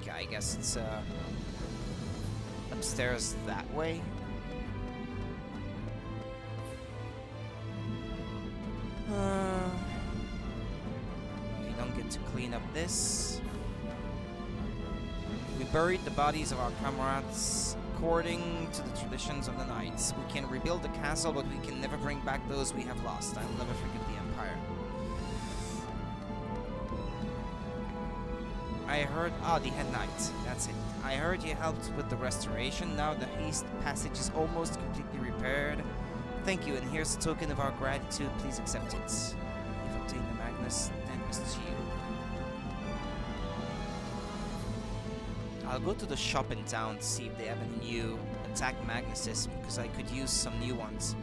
Okay, I guess it's upstairs that way. We don't get to clean up this. We buried the bodies of our comrades according to the traditions of the knights. We can rebuild the castle, but we can never bring back those we have lost. I will never forgive the Empire. I heard... Oh, the head knight. That's it. I heard you helped with the restoration. Now the haste passage is almost completely repaired. Thank you, and here's a token of our gratitude. Please accept it. You've obtained the Magnus, then rest to you. I'll go to the shop in town to see if they have any new attack Magnuses, because I could use some new ones.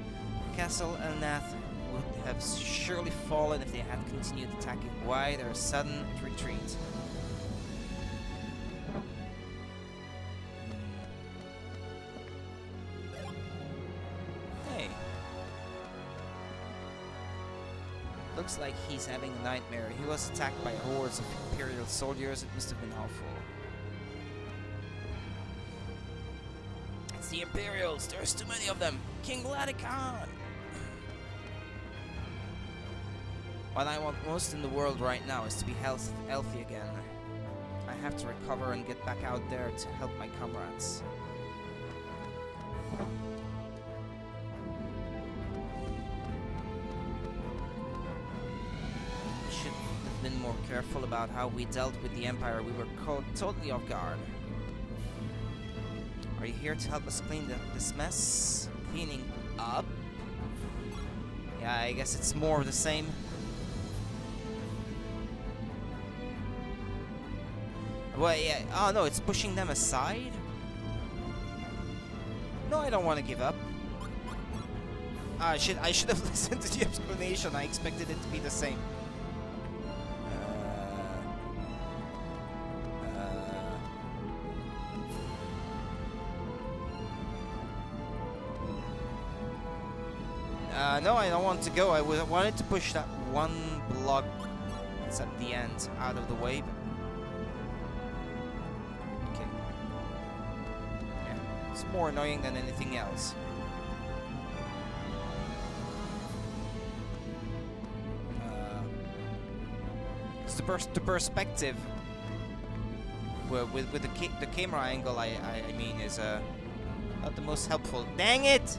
Castle Elnath would have surely fallen if they had continued attacking. Why their sudden retreat? Hey. Looks like he's having a nightmare. He was attacked by hordes of Imperial soldiers. It must have been awful. It's the Imperials! There's too many of them! King Vladikon! What I want most in the world right now is to be healthy again. I have to recover and get back out there to help my comrades. We should have been more careful about how we dealt with the Empire. We were caught totally off guard. Are you here to help us clean this mess? Cleaning up? Yeah, I guess it's more of the same. Well, yeah. Oh no, it's pushing them aside? No, I don't want to give up. I should have listened to the explanation. I expected it to be the same. No, I don't want to go. I wanted to push that one block that's at the end out of the way, but... Okay. Yeah, it's more annoying than anything else. It's the perspective with the camera angle, I mean, is not the most helpful. Dang it!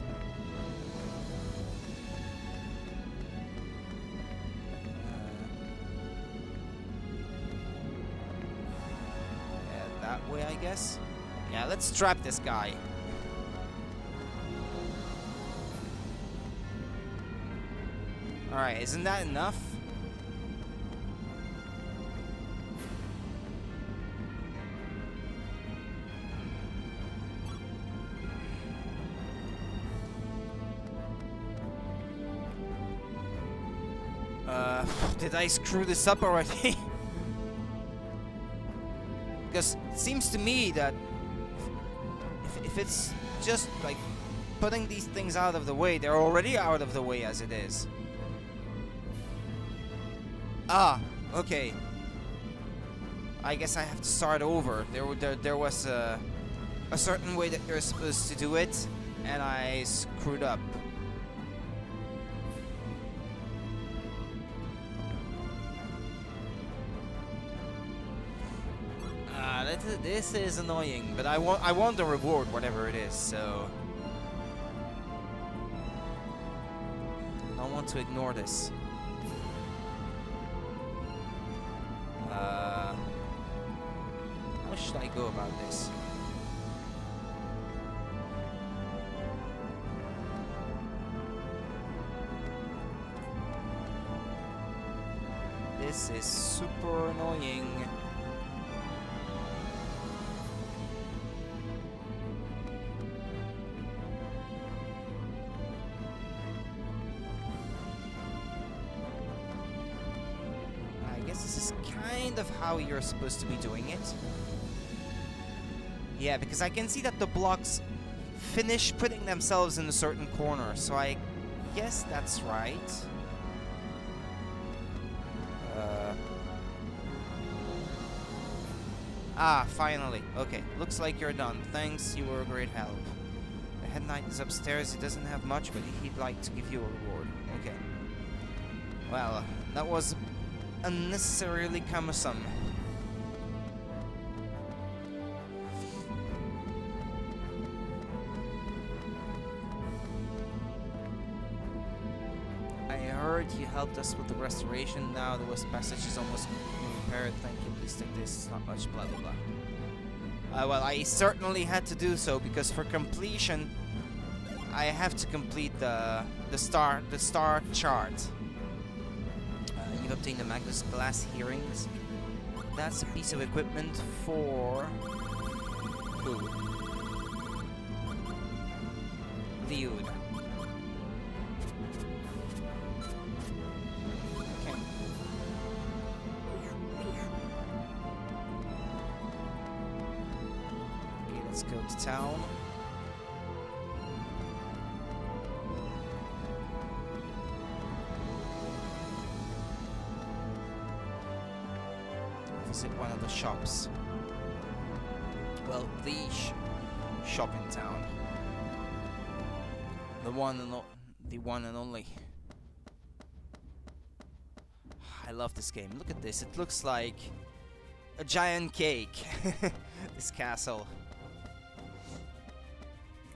I guess. Yeah, let's trap this guy. Alright, isn't that enough? Did I screw this up already? Because it seems to me that if it's just like putting these things out of the way, they're already out of the way as it is. Ah, okay. I guess I have to start over. There was a certain way that you're supposed to do it, and I screwed up. This is annoying, but I want the reward, whatever it is, so I don't want to ignore this. go about this. This is super annoying. I guess this is kind of how you're supposed to be doing it. Yeah, because I can see that the blocks finish putting themselves in a certain corner, so I guess that's right. Finally. Okay, looks like you're done. Thanks, you were a great help. The head knight is upstairs. He doesn't have much, but he'd like to give you a reward. Okay. Well, that was unnecessarily cumbersome. I heard you helped us with the restoration. Now the west passage is almost repaired. Thank you. Please take this. It's not much. Blah blah blah. Well, I certainly had to do so because for completion, I have to complete the star chart. You've obtained the Magnus glass hearings. That's a piece of equipment for who? Viewed. Okay. Okay, let's go to town. Visit one of the shops. Well, the shop in town. The one and only. I love this game. Look at this. It looks like a giant cake. This castle.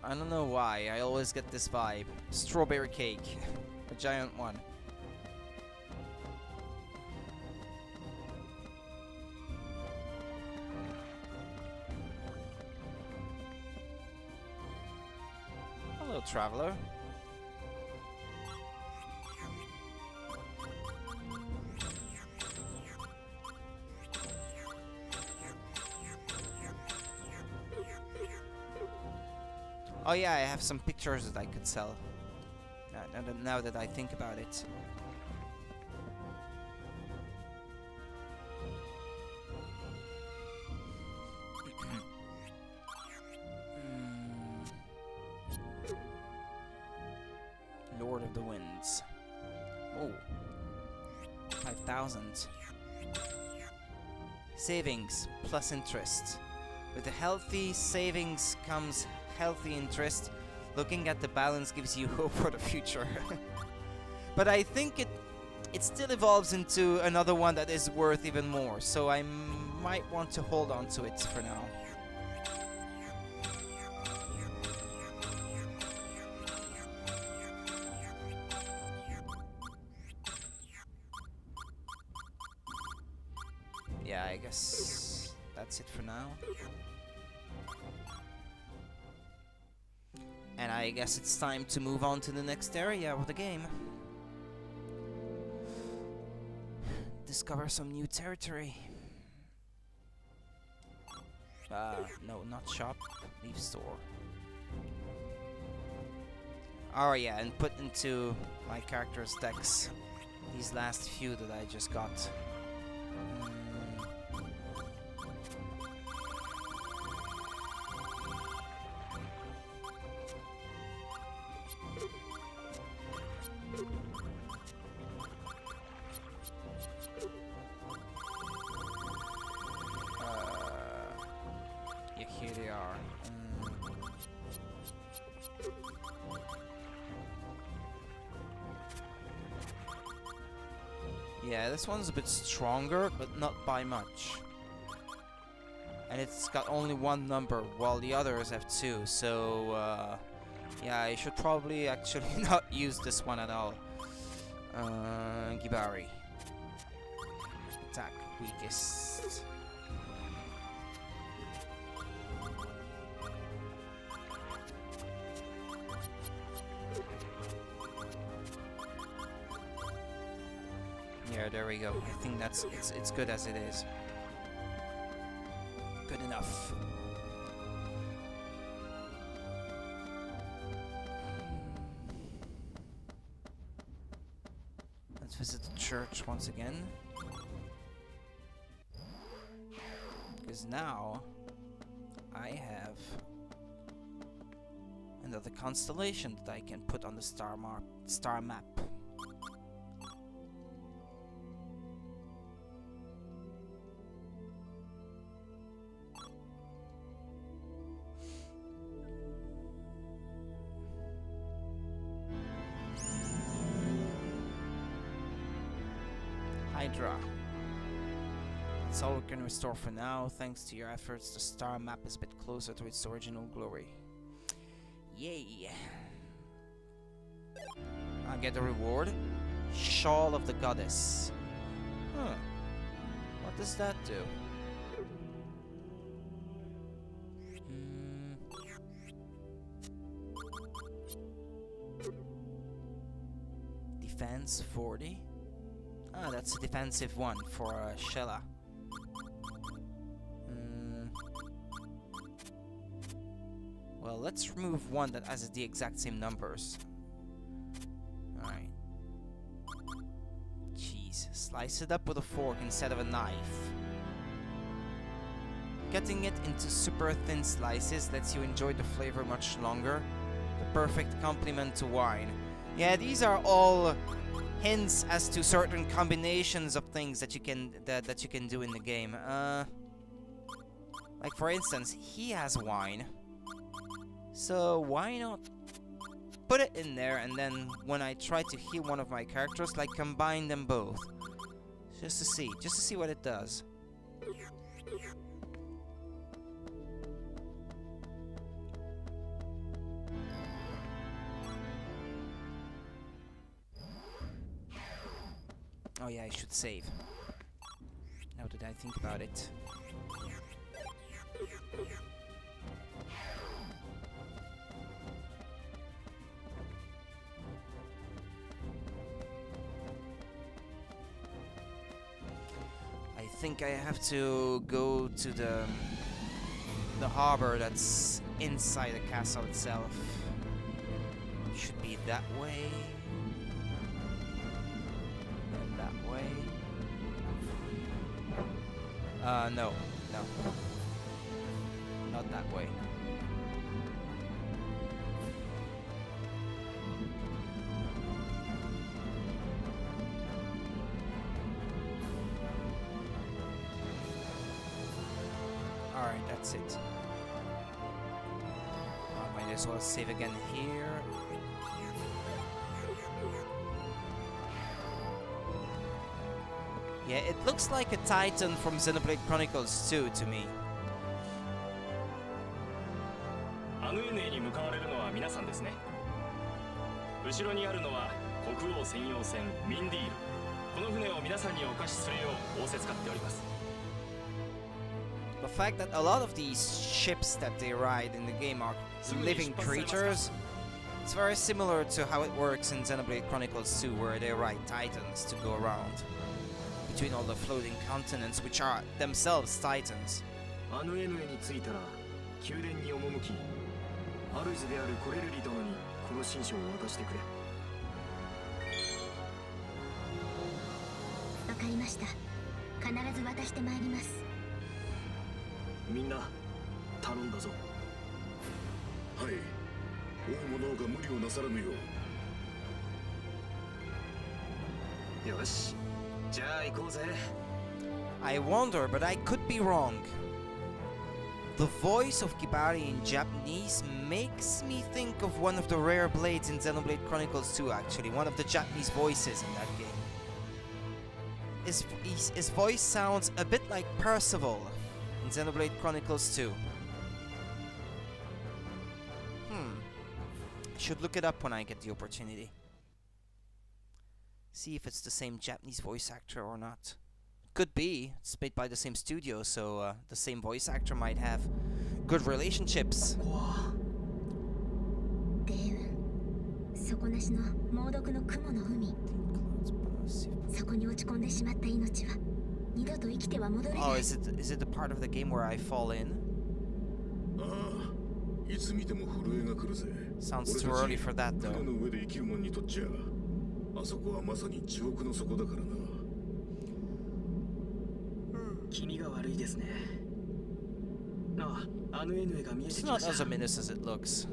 I don't know why. I always get this vibe. Strawberry cake. A giant one. Hello, traveler. Oh yeah, I have some pictures that I could sell. Now that I think about it. Lord of the Winds. Oh. 5,000. Savings plus interest. With a healthy savings comes healthy interest. Looking at the balance gives you hope for the future. But I think it still evolves into another one that is worth even more. So I might want to hold on to it for now. Yeah, I guess that's it for now. And I guess it's time to move on to the next area of the game. Discover some new territory. No, not shop. Leave store. Oh yeah, and put into my character's decks these last few that I just got. Yeah, here they are. Yeah, this one's a bit stronger, but not by much. And it's got only one number, while the others have two, so yeah, I should probably actually not use this one at all. Gibari. Attack weakest. Yeah, there we go. I think it's good as it is. Good enough. Let's visit the church once again. Because now I have another constellation that I can put on the star map. Hydra. That's all we can restore for now. Thanks to your efforts, the star map is a bit closer to its original glory. Yay! I get a reward. Shawl of the Goddess. Huh. What does that do? Defense 40. Ah, that's a defensive one for Shella. Well, let's remove one that has the exact same numbers. Alright. Jeez. Slice it up with a fork instead of a knife. Cutting it into super thin slices lets you enjoy the flavor much longer. The perfect complement to wine. Yeah, these are all hints as to certain combinations of things that you can do in the game. Like for instance, he has wine. So why not put it in there, and then when I try to heal one of my characters, like combine them both. Just to see what it does. Oh yeah, I should save. Now that I think about it. I think I have to go to the harbor that's inside the castle itself. Should be that way. And that way. No. Not that way. Alright, that's it. Might as well save again here. Yeah, it looks like a Titan from Xenoblade Chronicles 2 to me. アヌエネに向かわれるのは皆さんですね。後ろにあるのは国王専用船ミンディール。この船を皆さんにお貸しするよう仰せつかっております。 The fact that a lot of these ships that they ride in the game are living creatures, it's very similar to how it works in Xenoblade Chronicles 2, where they ride Titans to go around between all the floating continents, which are themselves Titans. アヌエヌエに着いたら宮殿に赴き、主であるコレルリ殿にこの親書を渡してくれ。わかりました。必ず渡してまいります。みんな頼んだぞ。はい。王物が無理をなさらぬよう。よし。じゃあ行こうぜ。I wonder, but I could be wrong. The voice of Kibari in Japanese makes me think of one of the rare blades in Xenoblade Chronicles 2, actually. One of the Japanese voices in that game. His voice sounds a bit like Percival in Xenoblade Chronicles 2. I should look it up when I get the opportunity. See if it's the same Japanese voice actor or not. Could be. It's made by the same studio, so the same voice actor might have good relationships. 底なしの猛毒の雲の海。そこに落ち込んでしまった命は二度と生きては戻れない。 Oh, is it the part of the game where I fall in? ああ、いつ見ても震えが来るぜ。 Sounds too early for that 船 though. の上で生きる者にとっちゃ、あそこはまさに地獄の底だからな。気味が悪いですね。ああ、あの N が見えて It's きま not した。 as ominous as it looks.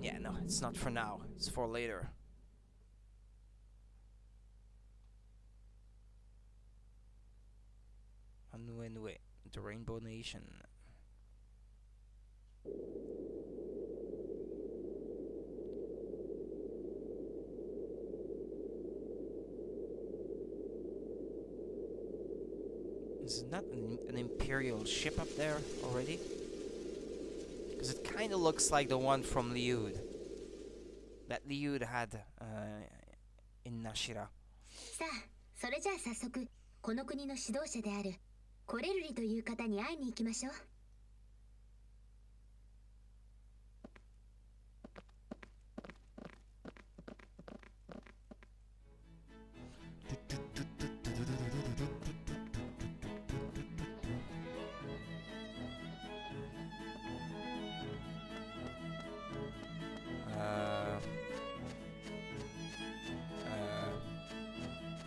Yeah, no, it's not for now. It's for later. Anue, the Rainbow Nation. Isn't that an Imperial ship up there already? Because it kind of looks like the one from Liud. That Liud had in Nashira. さあ、それじゃあ早速この国の指導者であるコレルリという方に会いに行きましょう。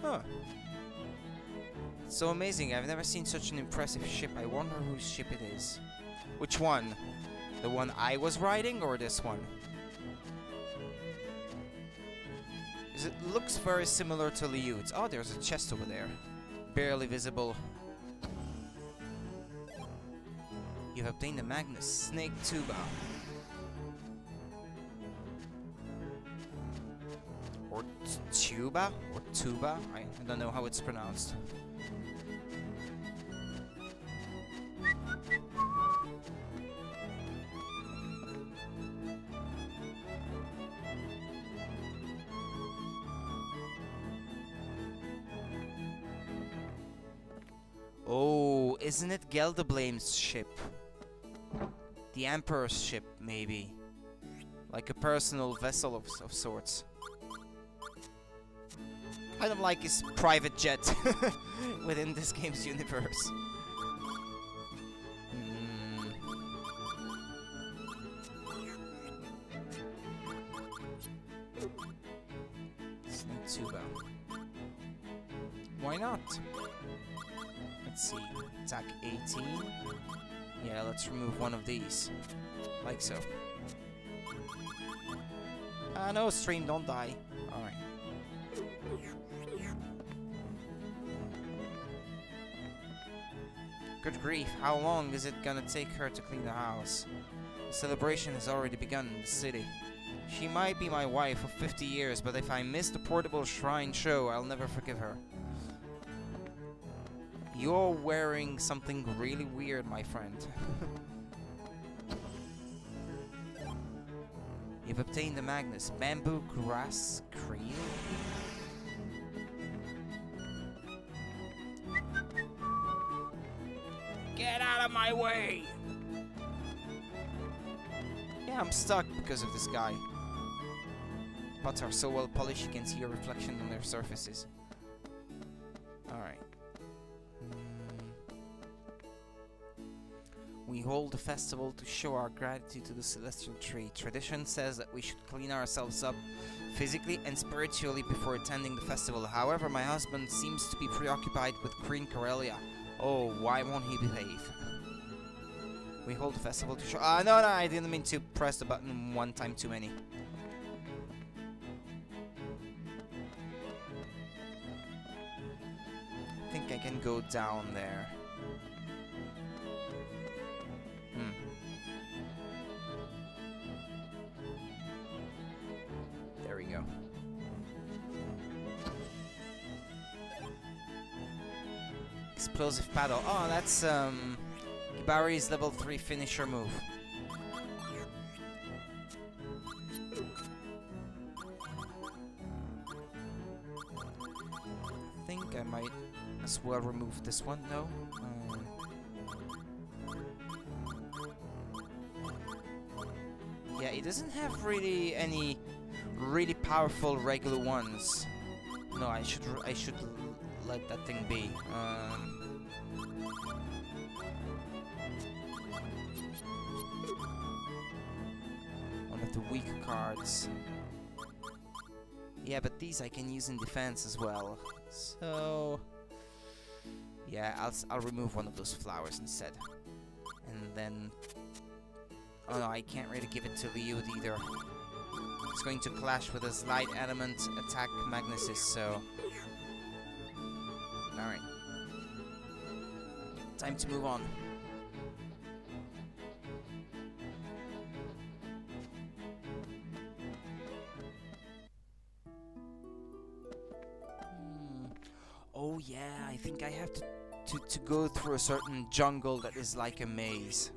Huh. So amazing, I've never seen such an impressive ship. I wonder whose ship it is. Which one? The one I was riding or this one? 'Cause it looks very similar to Liud's. Oh, there's a chest over there. Barely visible. You've obtained the Magnus Snake Tuba. Or tuba? Or tuba? I don't know how it's pronounced. Oh, isn't it Geldablame's ship? The Emperor's ship, maybe. Like a personal vessel of sorts. Kind of like his private jet within this game's universe. It's not too bad. Why not? Let's see. Attack 18. Yeah, let's remove one of these. Like so. No, stream, don't die. Alright. Good grief, how long is it gonna take her to clean the house? The celebration has already begun in the city. She might be my wife of 50 years, but if I miss the portable shrine show, I'll never forgive her. You're wearing something really weird, my friend. You've obtained the Magnus Bamboo Grass Cream. Get out of my way! Yeah, I'm stuck because of this guy. Pots are so well polished you can see your reflection on their surfaces. Alright. We hold a festival to show our gratitude to the celestial tree. Tradition says that we should clean ourselves up physically and spiritually before attending the festival. However, my husband seems to be preoccupied with Queen Corellia. Oh, why won't he behave? We hold a festival to show... no, I didn't mean to press the button one time too many. I think I can go down there. There we go. Explosive paddle. Oh, that's Kibari's level 3 finisher move. I think I might as well remove this one, no? Yeah, it doesn't have really any really powerful regular ones. No, I should let that thing be. One of the weaker cards. Yeah, but these I can use in defense as well. So yeah, I'll remove one of those flowers instead. And then, oh no, I can't really give it to Liud either. It's going to clash with his light element attack Magnesis, so alright. Time to move on. Oh yeah, I think I have to go through a certain jungle that is like a maze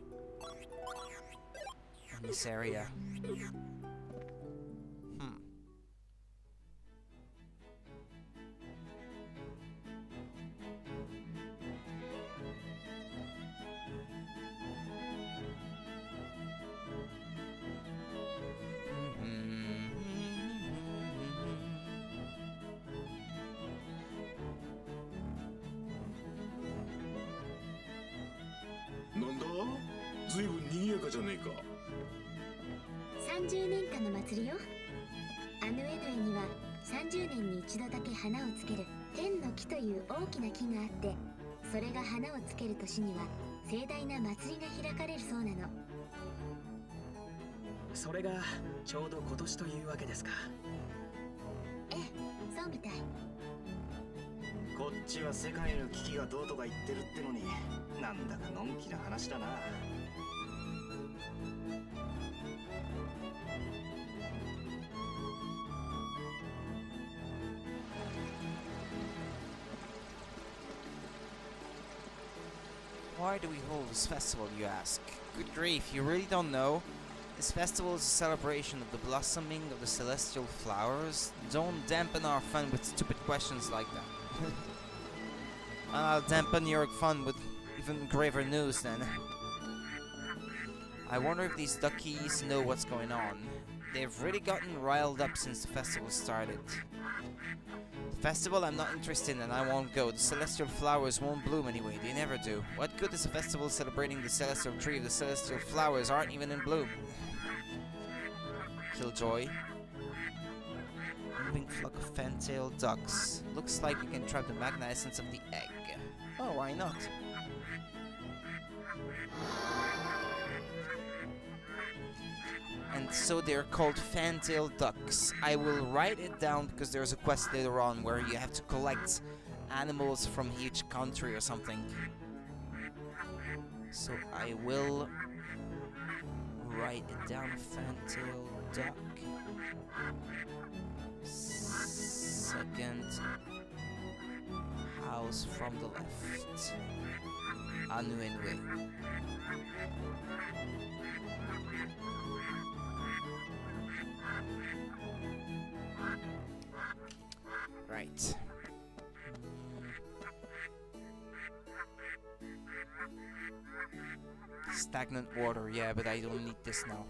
in this area.30年間の祭りよ。アヌエヌエには30年に一度だけ花をつける天の木という大きな木があって、それが花をつける年には盛大な祭りが開かれるそうなの。それがちょうど今年というわけですか。ええ、そうみたい。こっちは世界の危機がどうとか言ってるってのに、なんだかのんきな話だな。Why do we hold this festival, you ask? Good grief, you really don't know? This festival is a celebration of the blossoming of the celestial flowers. Don't dampen our fun with stupid questions like that. I'll dampen your fun with even graver news then. I wonder if these duckies know what's going on. They've really gotten riled up since the festival started. The festival I'm not interested in and I won't go. The celestial flowers won't bloom anyway, they never do. What good is a festival celebrating the celestial tree if the celestial flowers aren't even in bloom? Killjoy. Moving flock of fantail ducks. Looks like we can trap the magna essence of the egg. Oh, why not? And so they're called fantail ducks. I will write it down because there's a quest later on where you have to collect animals from each country or something. So I will write it down. Fantail duck. Second house from the left. Anuenue. Right. Stagnant water, yeah, but I don't need this now.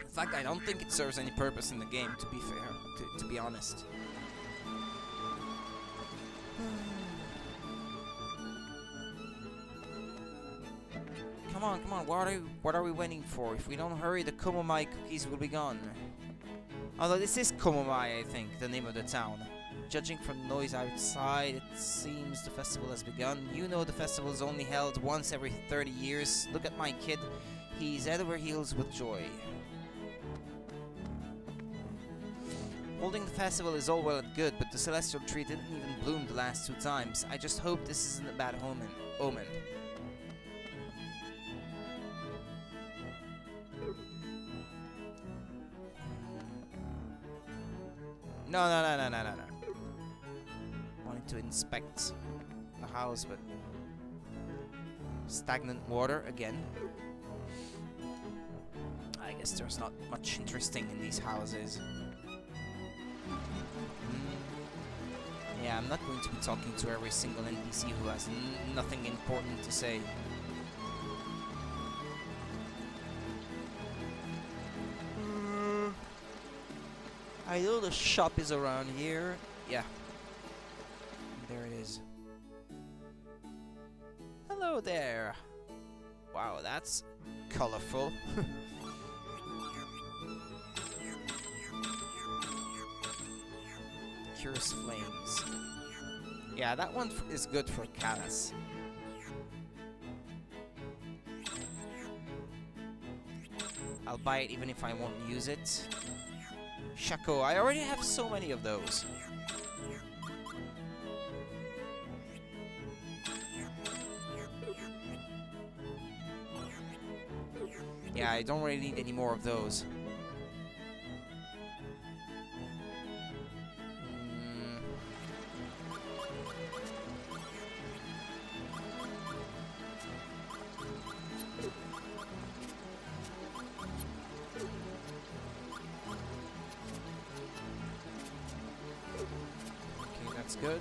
In fact, I don't think it serves any purpose in the game, to be fair, to be honest. Come on, what are we waiting for? If we don't hurry, the Komomai cookies will be gone. Although this is Komomai, I think, the name of the town. Judging from the noise outside, it seems the festival has begun. You know the festival is only held once every 30 years. Look at my kid. He's head over heels with joy. Holding the festival is all well and good, but the celestial tree didn't even bloom the last 2 times. I just hope this isn't a bad omen. No. Wanted to inspect the house, but stagnant water again. I guess there's not much interesting in these houses. Yeah, I'm not going to be talking to every single NPC who has nothing important to say. I know the shop is around here. Yeah. There it is. Hello there. Wow, that's colorful. Curious flames. Yeah, that one is good for Kaitos. I'll buy it even if I won't use it. Shaco, I already have so many of those. Yeah, I don't really need any more of those. Okay, that's good.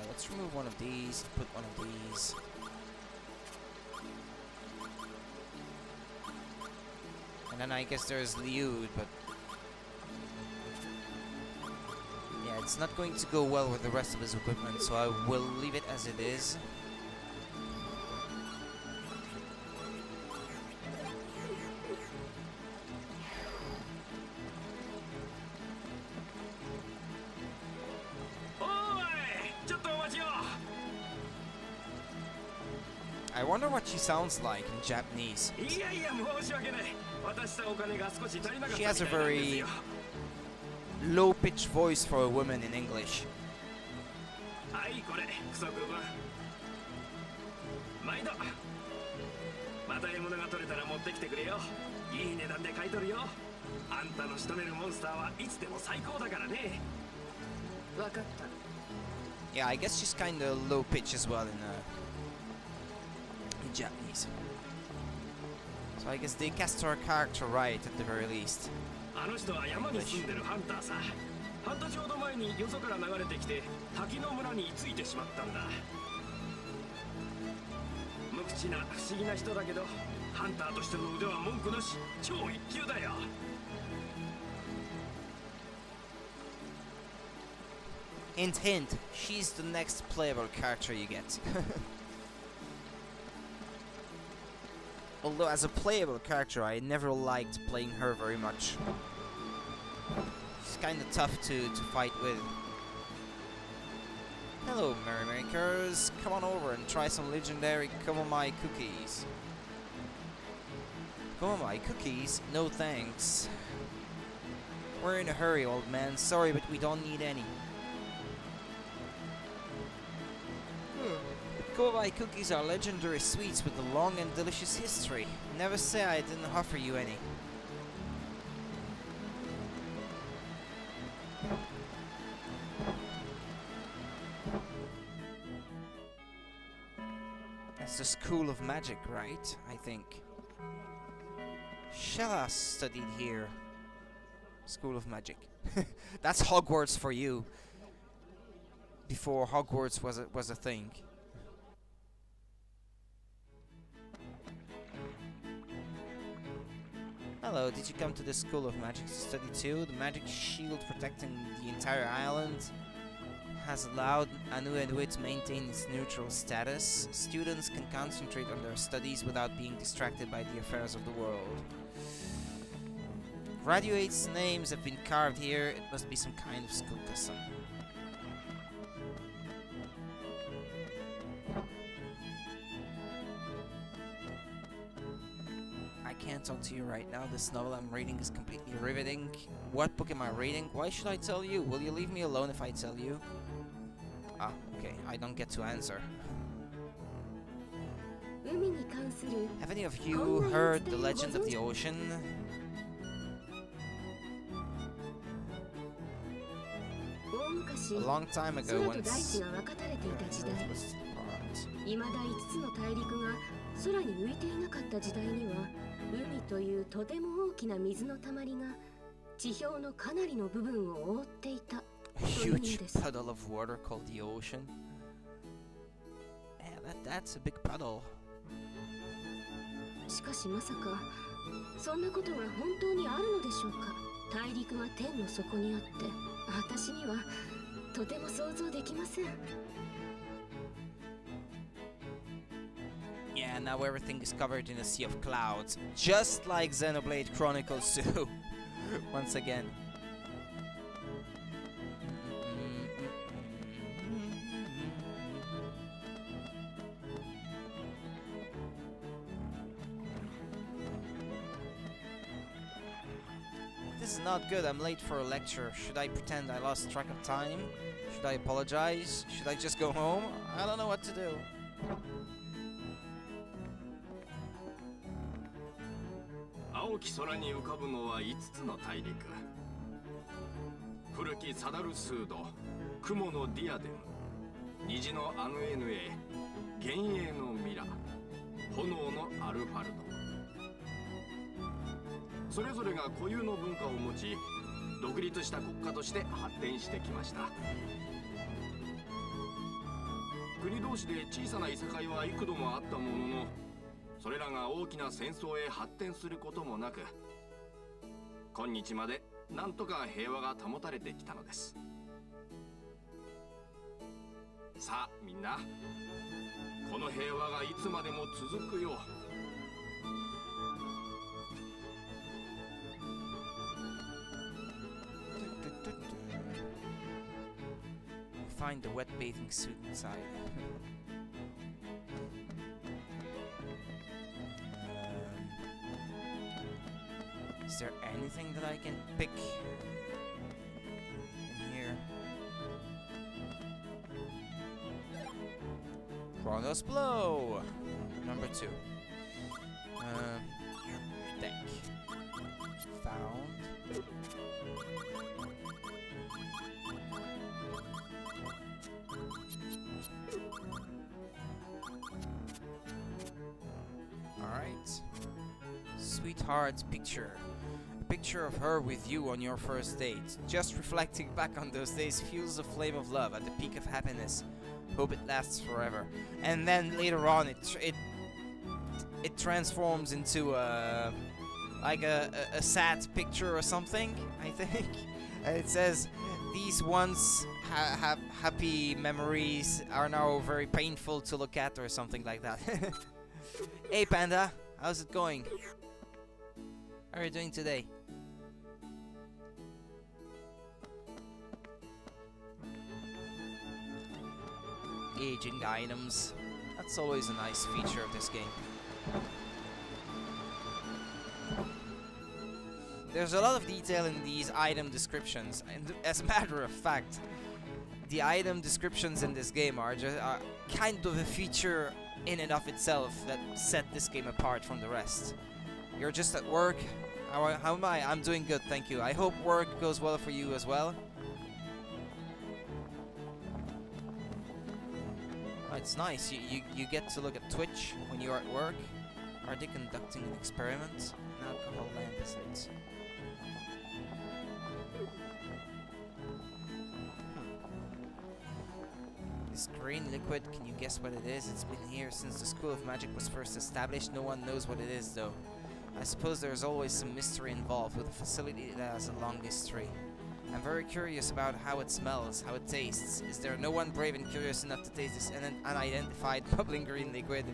Let's remove one of these, put one of these. And then I guess there's Liud, but yeah, it's not going to go well with the rest of his equipment, so I will leave it as it is. I wonder what she sounds like in Japanese. She has a very low-pitched voice for a woman in English. Yeah, I guess she's kind of low-pitched as well in Japanese. So I guess they cast her character right at the very least. Hint hint, she's the next playable character you get. Although as a playable character, I never liked playing her very much. She's kinda tough to fight with. Hello, merrymakers. Come on over and try some legendary Komomai cookies. Komomai cookies? No thanks. We're in a hurry, old man. Sorry, but we don't need any. Komomai cookies are legendary sweets with a long and delicious history. Never say I didn't offer you any. That's the School of Magic, right? I think. Shella studied here. School of Magic. That's Hogwarts for you. Before Hogwarts was a thing. Hello, did you come to the School of Magic to study too? The magic shield protecting the entire island has allowed Anu Enui to maintain its neutral status. Students can concentrate on their studies without being distracted by the affairs of the world. Graduates' names have been carved here. It must be some kind of school custom. I can't talk to you right now. This novel I'm reading is completely riveting. What book am I reading? Why should I tell you? Will you leave me alone if I tell you? Ah, okay. I don't get to answer. Have any of you heard the legend of the ocean? A long time ago, once... 未だ5つの大陸が空に浮いていなかった時代には、海というとても大きな水のたまりが地表のかなりの部分を覆っていた。 A huge puddle of water called the ocean. Yeah, that's a big puddle. しかしまさかそんなことが本当にあるのでしょうか。大陸が天の底にあって、私にはとても想像できません。 Yeah, now everything is covered in a sea of clouds, just like Xenoblade Chronicles 2. Once again. This is not good. I'm late for a lecture. Should I pretend I lost track of time? Should I apologize? Should I just go home? I don't know what to do. 青き空に浮かぶのは5つの大陸。古きサダルスード、雲のディアデム、虹のアヌエヌエ、幻影のミラ、炎のアルファルド。それぞれが固有の文化を持ち、独立した国家として発展してきました。国同士で小さないさかいは幾度もあったものの、それらが大きな戦争へ発展することもなく、今日までなんとか平和が保たれてきたのです。さあみんな、この平和がいつまでも続くよう。Find the wet bathing suit inside. Is there anything that I can pick in here? Chronos Blow! Number 2. Deck. Found. Alright. Sweetheart's picture. A picture of her with you on your first date. Just reflecting back on those days fuels the flame of love at the peak of happiness. Hope it lasts forever. And then later on it transforms into like a sad picture or something, I think. And it says, these once happy memories are now very painful to look at, or something like that. Hey Panda, how's it going? How are you doing today? Aging items. That's always a nice feature of this game. There's a lot of detail in these item descriptions, and as a matter of fact, the item descriptions in this game are kind of a feature in and of itself that set this game apart from the rest. You're just at work. How am I? I'm doing good, thank you. I hope work goes well for you as well. Oh, it's nice. You get to look at Twitch when you're at work. Are they conducting an experiment? An alcohol lamp, is it? This green liquid, can you guess what it is? It's been here since the School of Magic was first established. No one knows what it is, though. I suppose there's always some mystery involved with a facility that has a long history. I'm very curious about how it smells, how it tastes. Is there no one brave and curious enough to taste this unidentified bubbling green liquid?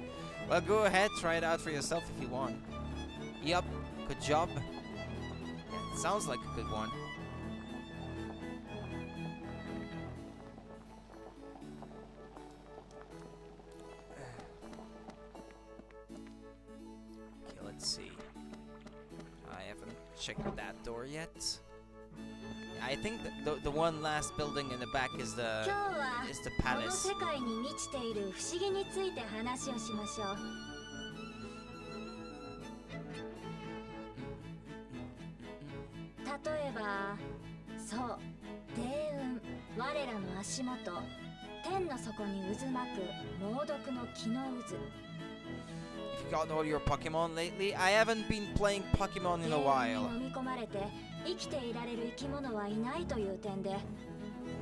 Well, go ahead, try it out for yourself if you want. Yup, good job. Yeah, it sounds like a good one. Okay, let's see. I haven't checked that door yet. I think that the one last building in the back is the palace. 世界に満ちている不思議について話をしましょう。例えば、そう、帝雲、我らの足元、天の底に渦巻く猛毒の気の渦。 If you got all your Pokemon lately, I haven't been playing Pokemon in a ゲーム while. に飲み込まれて生きていられる生き物はいないという点で、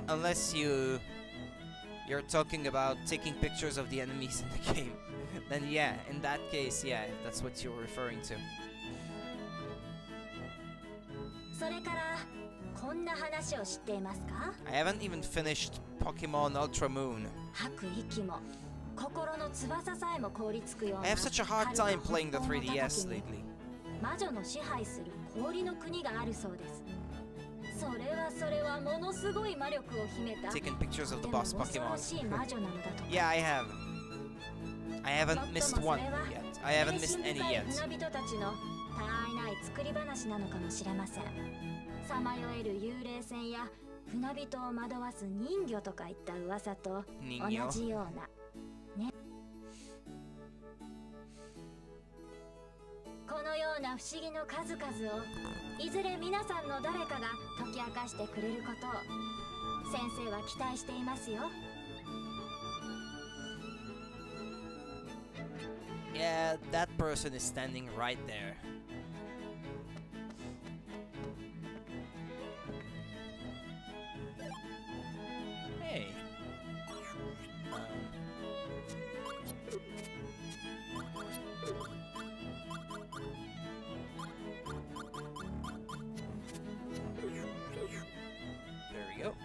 Unless you're talking about taking pictures of the enemies in the game. Then yeah, in that case, yeah, that's what you're referring to. それからこんな話を知っていますか？ I haven't even finished Pokemon Ultra Moon. 吐く息も心の翼さえも凍りつくような I have such a hard time playing the 3DS lately. 魔女の支配する氷の国があるそうです。それはものすごい魔力を秘めた Taken pictures of the とても boss 恐ろ Pokemon. しい魔女なのだとか。 Yeah, I have. I haven't missed one yet. I haven't missed any yet. 船人たちのたわいない作り話なのかもしれません。さまよえる幽霊船や船人を惑わす人魚とかいった噂と同じような。このような不思議の数々をいずれ皆さんの誰かが解き明かしてくれることを先生は期待していますよ。 Yeah, that person is standing right there. Hey. There we go.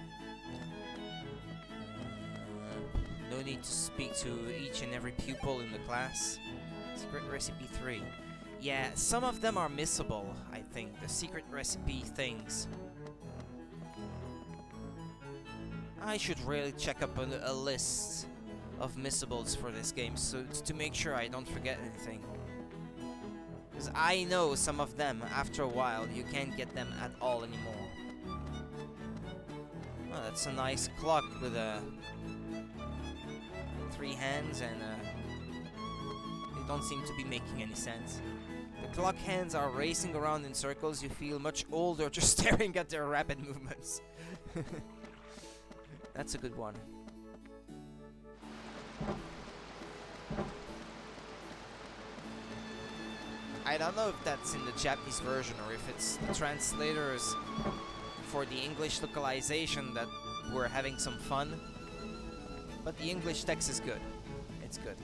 No need to speak to each and every pupil in the class. Secret recipe 3. Yeah, some of them are missable, I think. The secret recipe things. I should really check up a list of missables for this game so to make sure I don't forget anything. Because I know some of them, after a while, you can't get them at all anymore. Oh, that's a nice clock with 3 hands and they don't seem to be making any sense. The clock hands are racing around in circles. You feel much older just staring at their rapid movements. That's a good one. I don't know if that's in the Japanese version or if it's the translators for the English localization that were having some fun. But the English text is good. It's good.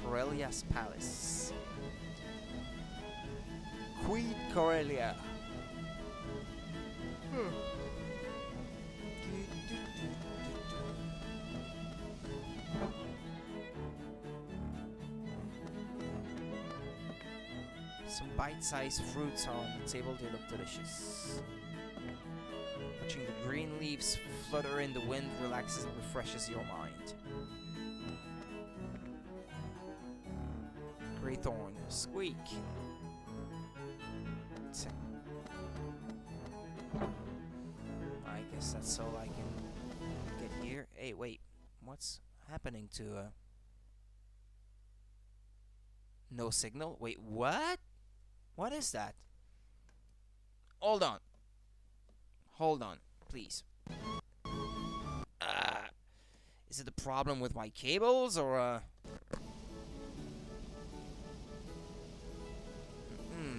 Corellia's Palace. Queen Corellia. Some bite-sized fruits are on the table. They look delicious. Watching the green leaves flutter in the wind relaxes and refreshes your mind. Greythorn, squeak. I guess that's all I can get here. Hey, wait. What's happening to no signal? Wait, what? What is that? Hold on. Hold on, please. Is it a problem with my cables or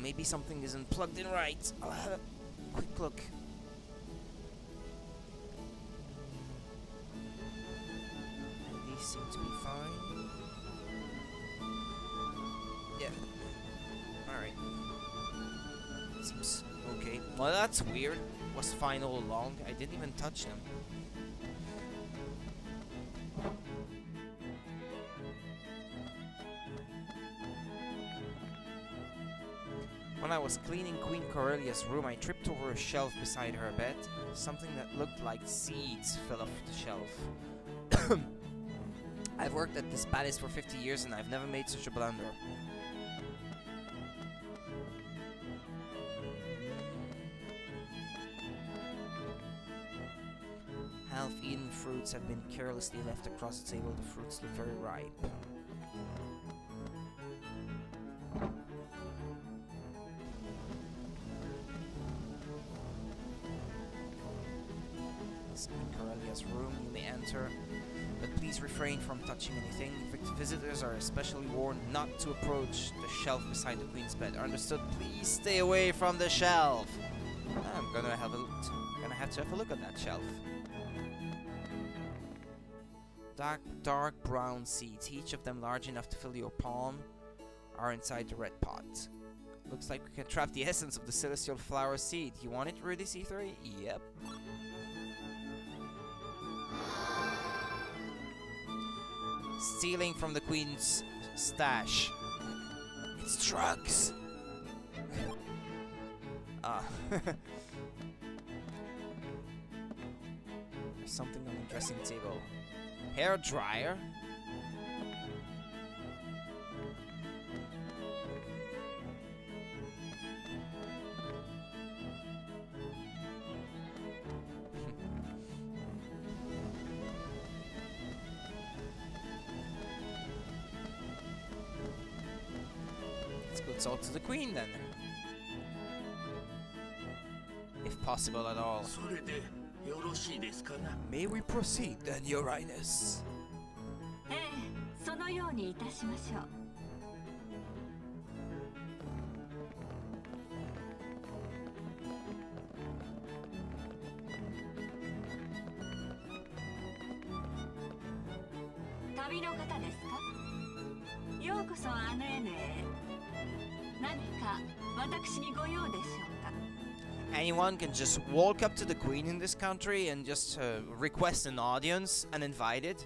maybe something isn't plugged in right. I'll have a quick look. These seem to be fine. Yeah. Alright. Seems okay. Well, that's weird. Was fine all along. I didn't even touch them. When I was cleaning Queen Corellia's room, I tripped over a shelf beside her bed. Something that looked like seeds fell off the shelf. I've worked at this palace for 50 years and I've never made such a blunder. Half-eaten fruits have been carelessly left across the table. The fruits look very ripe. Aurelia's room. You may enter, but please refrain from touching anything. Visitors are especially warned not to approach the shelf beside the queen's bed. Understood? Please stay away from the shelf. I'm gonna have to have a look at that shelf. Dark brown seeds, each of them large enough to fill your palm, are inside the red pot. Looks like we can trap the essence of the celestial flower seed. You want it, Rudy C3? Yep. Stealing from the queen's stash. It's drugs. Ah. There's something on the dressing table. Hair dryer. Let's go talk to the queen then. If possible at all. それでよろしいですかな。 May we proceed then, Your Highness? ええ、そのようにいたしましょう。旅の方ですか？ようこそアヌエヌへ。何か私にご用でしょうか？ Anyone can just walk up to the queen in this country and just request an audience uninvited.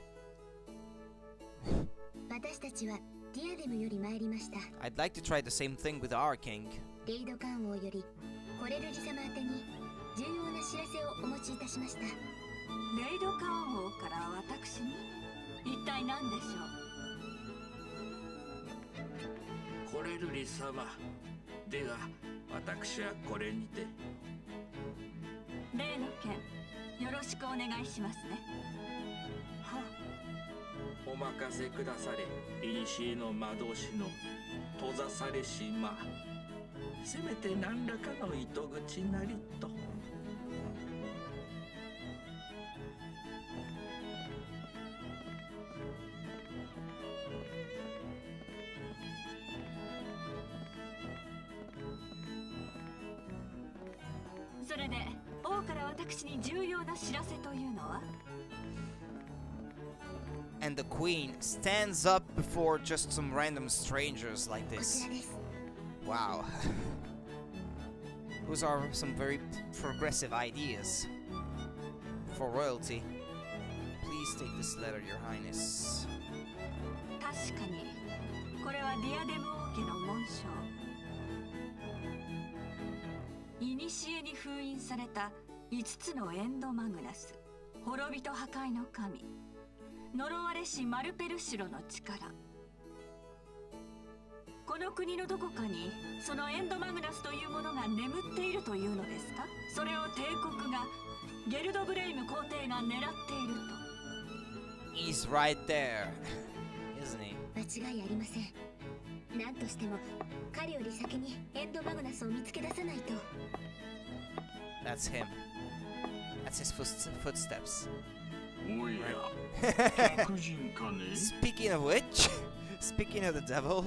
私たちはディアデムより参りました。 I'd like to try the same thing with our king. レイド官王よりコレルリ様宛てに重要な知らせをお持ちいたしました。レイドカーン王から私に一体何でしょう？コレルリ様では私はこれにて。例の件よろしくお願いしますね。はお任せくだされ。古の魔導士の閉ざされし間、せめて何らかの糸口なりと。それで王から私に重要な知らせというのは？ And the queen stands up before just some random strangers like こち this. らです。 Wow. Those are some very progressive ideas for royalty. Please take this letter, Your Highness. 確かにこれはディアデム王家の紋章。古に封印された5つのエンドマグナス、滅びと破壊の神、呪われしマルペルシロの力。この国のどこかにそのエンドマグナスというものが眠っているというのですか？それを帝国がゲルドブレイム皇帝が狙っていると。 He's right there, isn't he? 間違いありません。何としても彼より先にエンドマグナスを見つけ出さないと。 That's him. That's his footsteps. おや、客人かね。 Speaking of which, speaking of the devil.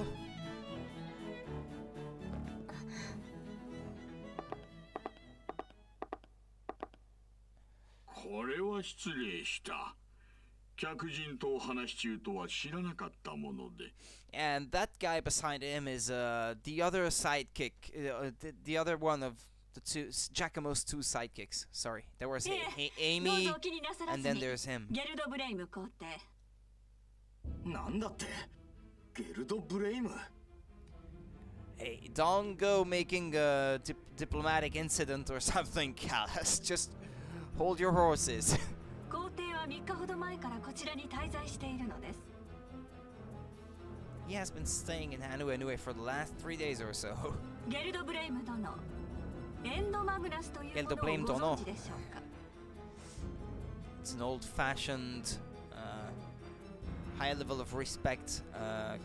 これは失礼した。客人とお話し中とは知らなかったもので。 And that guy beside him is the other sidekick, the other one of the two, Giacomo's two sidekicks. Sorry, there was どう Amy, ぞお気になさら and ず then に。 there's him. ゲルドブレイム皇帝。なんだってゲルドブレイム Hey, don't go making a diplomatic incident or something, Callus. Just hold your horses. 皇帝は3日ほど前からこちらに滞在しているのです。 He has been staying in Anu for the last 3 days or so. ゲルドブレイム殿、エンドマグナスというものをご存知でしょうか？ It's an old-fashioned, high level of respect.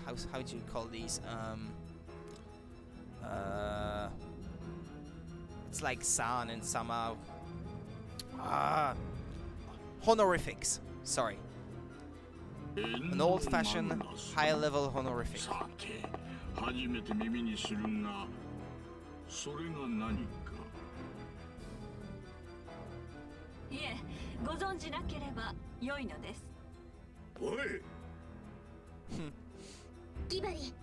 How do you call these? It's like San and Sama. honorifics. Sorry. An old-fashioned, high-level honorific. さて初めて耳にするがそれが何かいえ、ご存知なければ良いのです。おい ギバリ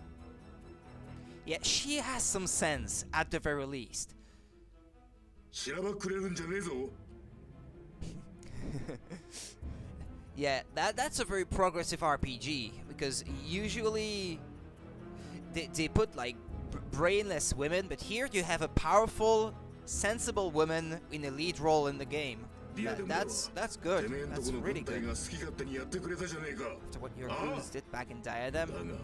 Yeah, she has some sense, at the very least. しらばっくれるんじゃねえぞ Yeah, that's a very progressive RPG, because usually they put like brainless women, but here you have a powerful, sensible woman in a lead role in the game. That's good. てめえんと That's この really 軍隊 good. が好き勝手にやってくれたじゃねえか After what your ああ crews did back in だ Diadem. が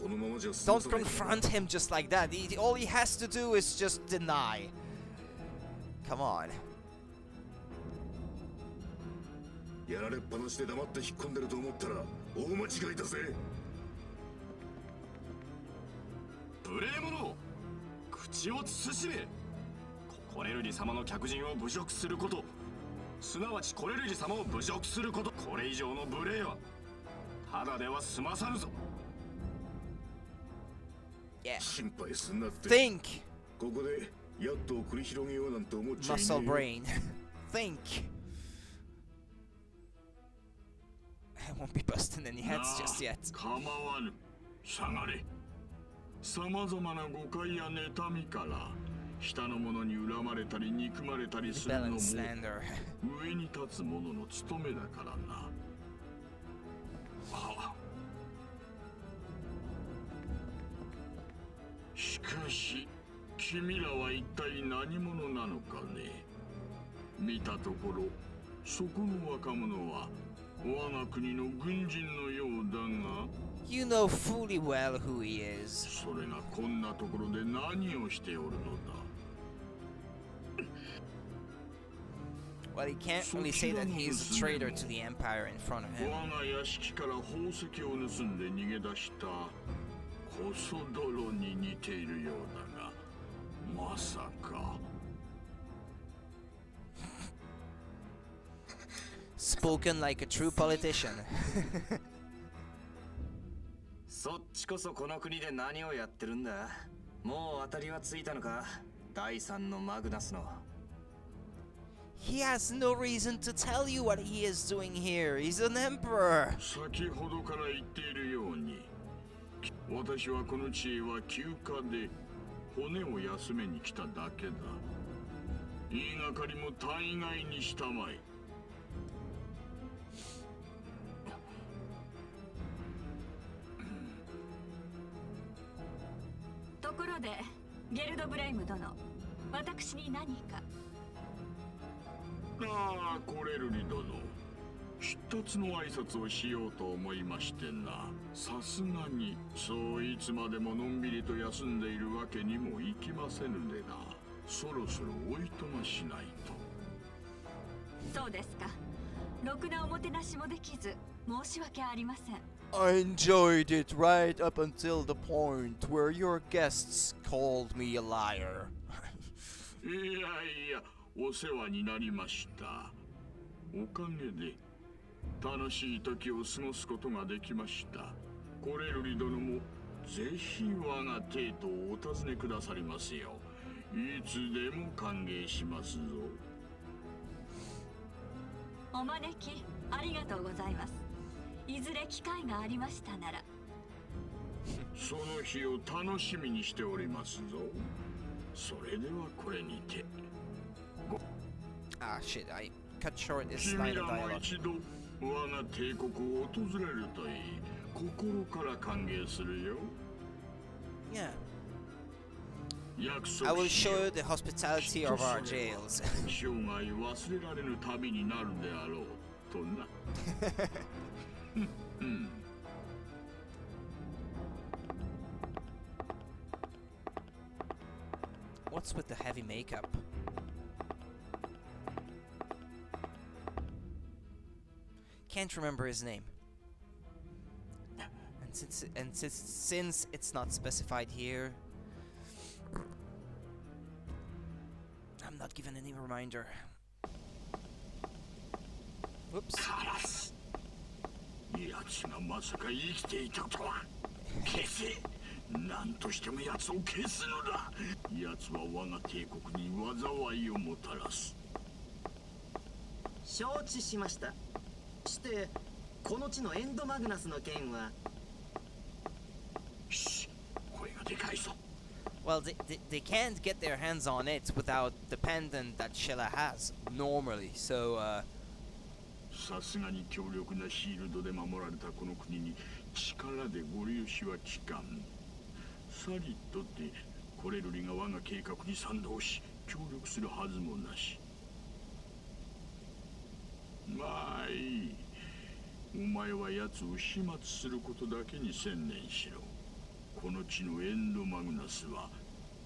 このままじゃ済ま Don't さない confront him just like that. All he has to do is just deny. Come on. やられっぱなしで黙って引っ込んでると思ったら大間違いだぜ無礼者、口を慎め。コレルリ様の客人を侮辱すること、すなわちコレルリ様を侮辱すること、これ以上の無礼はただでは済まさぬぞ。 Yeah. 心配すんなって Think, ここでヤットを繰り広げようなんて思っちゃいねえ muscle よ brain. Think. I won't be busting any heads just yet. 構わぬ下がれさまざまな誤解や妬みから下の者に恨まれたり憎まれたりする Rebel の and も slander. 上に立つ者の務めだからなあしかし君らは一体何者なのかね見たところそこの若者は我が国の軍人のようだが You know fully well who he is. それがこんなところで何をしておるのだ Well, he can't really say that he's a traitor to the Empire in front of him. 我が屋敷から宝石を盗んで逃げ出したコソ泥に似ているようだがまさか Spoken like a true politician. そっちこそこの国で何をやってるんだ。もう当たりはついたのか、第三のマグナスの。 He has no reason to tell you what he is doing here. He's an emperor. 先ほどから言っているように私はこの地へは休暇で骨を休めに来ただけだ言いがかりも大概にしたまえ ところでゲルドブレイム殿、私に何か。ああコレルリ殿出立の挨拶をしようと思いましてなさすがにそういつまでものんびりと休んでいるわけにもいきませぬでなそろそろおいとましないとそうですか。ろくなおもてなしもできず申し訳ありません。 I enjoyed it right up until the point where your guests called me a liar. いやいやお世話になりましたおかげで楽しい時を過ごすことができましたコレルリ殿もぜひ我が帝都をお尋ねくださりますよいつでも歓迎しますぞお招きありがとうございます。いずれ機会がありましたなら。その日を楽しみにしておりますぞそれではこれにて Ah, shit, I cut short this 君 line ら of も dialogue. 一度我が帝国を訪れるといい心から歓迎するよ Yeah. 約 I 束 will しよ show う you the hospitality of our jails. 生涯忘れられぬ旅になるであろうとなうん What's with the heavy makeup? Can't remember his name. And since it's not specified here, I'm not given any reminder. Whoops. カラス。奴がまさか生きていたとは。消せ。何としても奴を消すのだ。奴は我が帝国に災いをもたらす。承知しました。してこの地のエンドマグナスの件は。し、声がでかいぞ。Well, they can't get their hands on it without the pendant that Sheila has normally. So, さすがに強力なシールドで守られたこの国に力でご利用しは効かん。さりとってコレルリが我が計画に賛同し協力するはずもなし。まあいい。お前は奴を始末することだけに専念しろ。この地のエンドマグナスは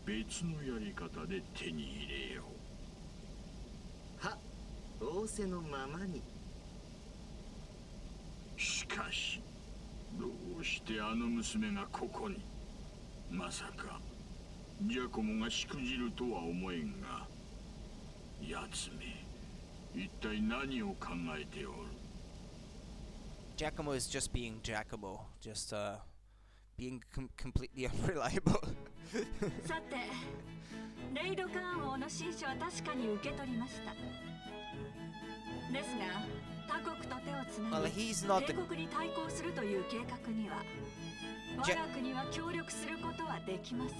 別のやり方で手に入れよは、仰せのままに。しかしどうしてあの娘がここに。まさかジャコモがしくじるとは思えんが、奴め一体何を考えておる。 Giacomo is just being Giacomo, just being completely unreliable. さて、レイドカーン王の親書は確かに受け取りました。ですが、他国と手をつな Well, ぎ、 he's not 帝 the 国に対抗するという計画には、我が国は協力することはできません。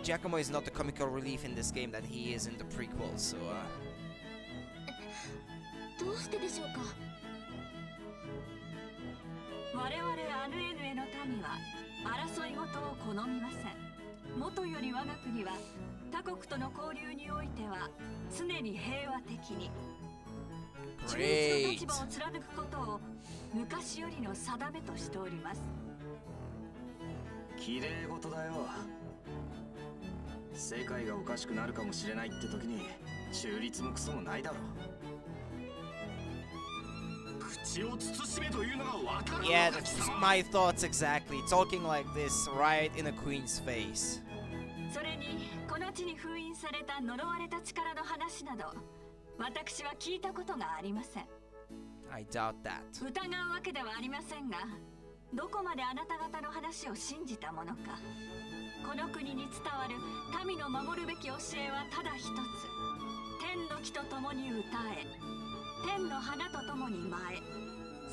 Giacomo is not the comical relief in this game that he is in the prequels, so どうしてでしょうか。我々アヌエヌエの民は争い事を好みません。もとより我が国は他国との交流においては常に平和的に中立の立場を貫くことを昔よりの定めとしております。綺麗事だよ。世界がおかしくなるかもしれないって時に中立もクソもないだろう。口を慎めというのがわかるのか。 yeah, that's my thoughts exactly. Talking like this right in a queen's face. それにこの地に封印された呪われた力の話など私は聞いたことがありません。 I doubt that. 疑うわけではありませんが、どこまであなた方の話を信じたものか。この国に伝わる民の守るべき教えはただ一つ。天の木と共に歌え、天の花と共に舞え。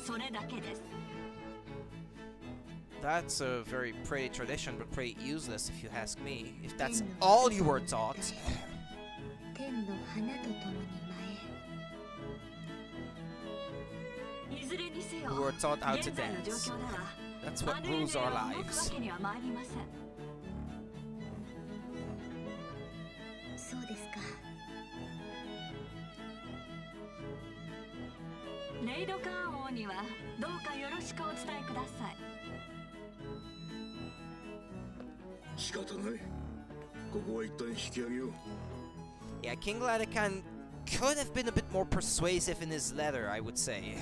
それだけです。 That's a very pretty tradition, but pretty useless if you ask me. If that's all you were taught. 天の花と共にいずれにせよ、 We were taught how to 現在の状 dance. 況では That's what アヌエヌエ rules を our 動くわ lives. けには参りません。そうですか。レイドカーン王にはどうかよろしくお伝えください。仕方ない。ここは一旦引き上げよう。 Yeah, King Ladekan could have been a bit more persuasive in his letter, I would say.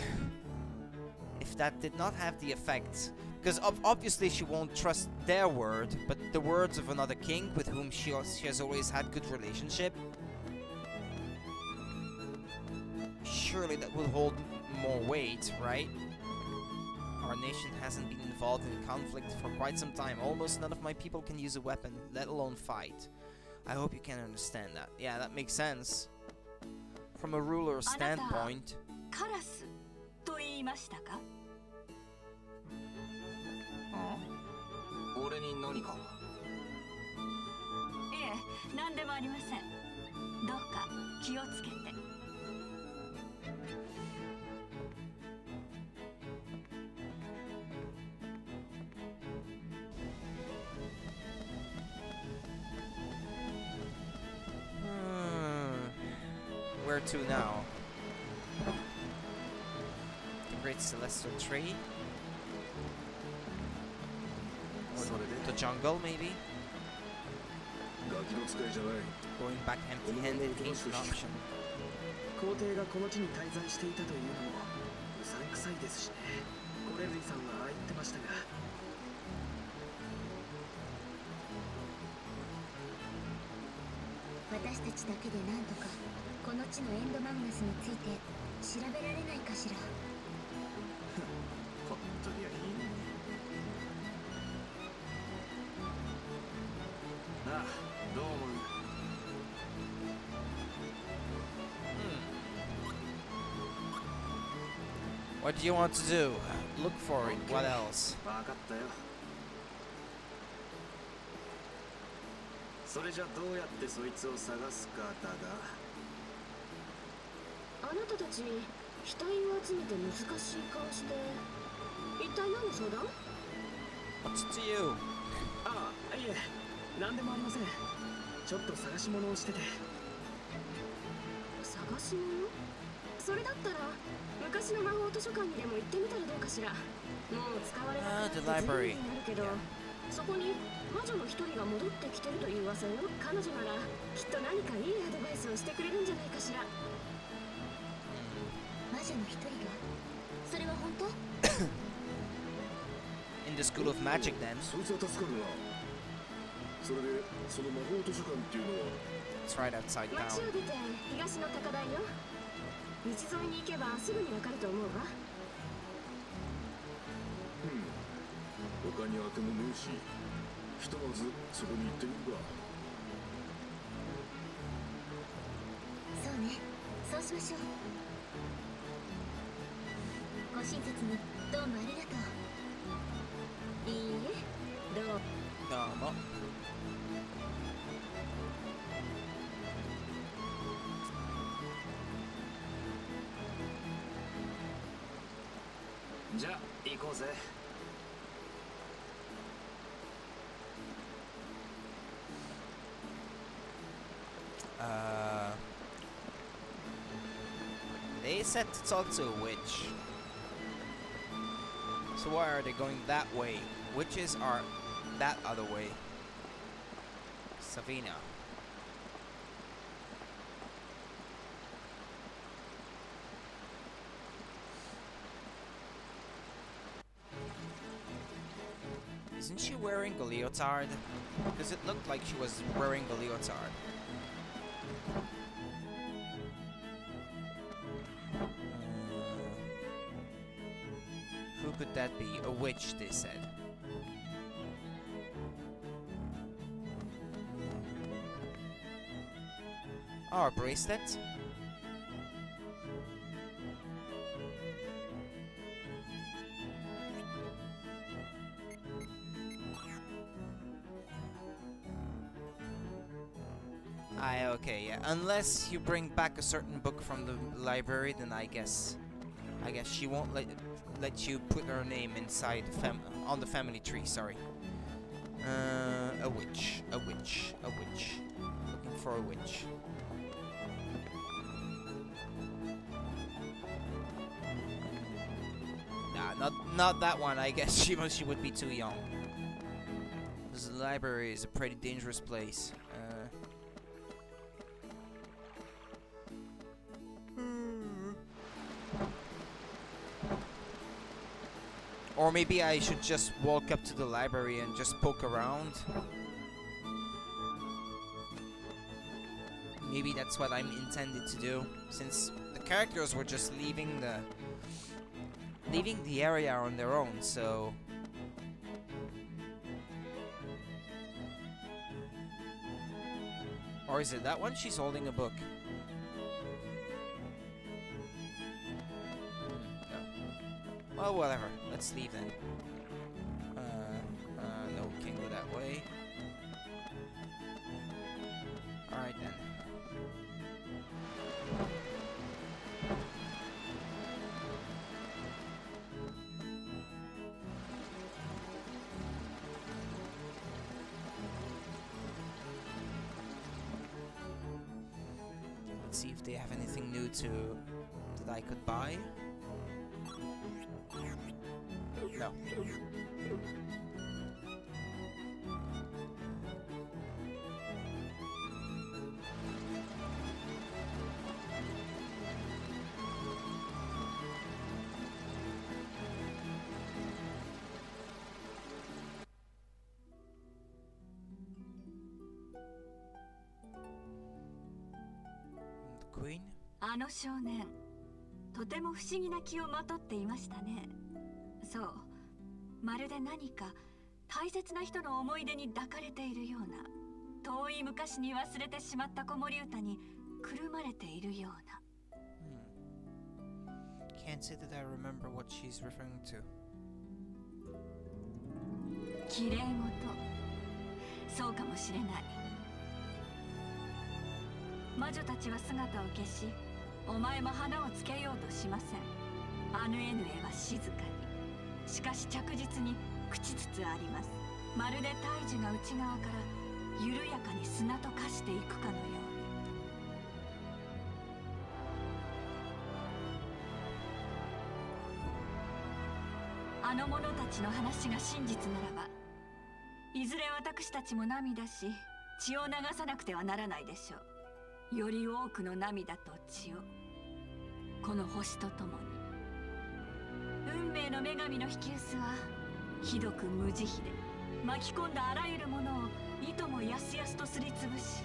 If that did not have the effect. Because obviously she won't trust their word, but the words of another king with whom she has always had good relationship. Surely that will hold more weight, right? Our nation hasn't been involved in conflict for quite some time. Almost none of my people can use a weapon, let alone fight. I hope you can understand that. Yeah, that makes sense. From a ruler's standpoint. カラスと言いましたか？俺に何か。いえ、何でもありません。どうか気をつけて。Where to now? The Great Celestial Tree? Or the jungle, maybe? ガキの使いじゃない。 Going back empty-handed ain't an option. 皇帝がこの地に滞在していたというのもうさんくさいですしね。コレルイさんはああ言ってましたが。私たちだけでなんとかこの地のエンドマグナスについて調べられないかしら。ほっとりゃいいのに。なあ、どう思う？ What do you want to do? Look for it. What else? 分かったよ。それじゃどうやってそいつを探すかだが。あなたたち額を集めて難しい顔して、一体何の相談？ What's to you? ああ、いえ、何でもありません。ちょっと探し物をしてて。探し物？それだったら昔の魔法図書館にでも行ってみたらどうかしら。もう使われなくなって随分になるけど、そこに魔女の一人が戻ってきてるという噂よ。彼女ならきっと何かいいアドバイスをしてくれるんじゃないかしら。魔女の一人が？それは本当？ In the School of Magic, then. そいつは助かるな。それでその魔法図書館っていうのは？ It's right outside 街 town. を出て東の高台よ。道沿いに行けばすぐにわかると思うわ。他に当てもねえし、ひとまずそこに行ってみるか。そうね、そうしましょう。ご親切にどうもありがとう。いいえ、どう？ Domo. じゃあ行こうぜ。They said to talk to a witch. So why are they going that way? Witches are that other way. Savina. Isn't she wearing a leotard? Because it looked like she was wearing a leotard. Who could that be? A witch, they said. Oh, a bracelet? Okay, yeah. Unless you bring back a certain book from the library, then I guess she won't let you put her name inside on the family tree. Sorry. A witch. Looking for a witch. Nah, not that one. I guess she would be too young. This library is a pretty dangerous place. Or maybe I should just walk up to the library and just poke around. Maybe that's what I'm intended to do, since the characters were just leaving the area on their own, so... Or is it that one? She's holding a book. No. Well, whatever. Let's leave then. No, we can't go that way. Alright then. Let's see if they have anything new that I could buy. No. The Queen? あの少年とても不思議な気をまとっていましたね。そう、まるで何か大切な人の思い出に抱かれているような、遠い昔に忘れてしまった子守歌にくるまれているような。Can't say that I remember what she's referring to. 綺麗事、そうかもしれない。魔女たちは姿を消し、お前も花をつけようとしません。アヌエヌエは静かに、しかし着実に朽ちつつあります。まるで大樹が内側から緩やかに砂と化していくかのように。あの者たちの話が真実ならば、いずれ私たちも涙し、血を流さなくてはならないでしょう。より多くの涙と血を、この星とともに。運命の女神の引き薄はひどく無慈悲で、巻き込んだあらゆるものをいともやすやすとすりつぶし、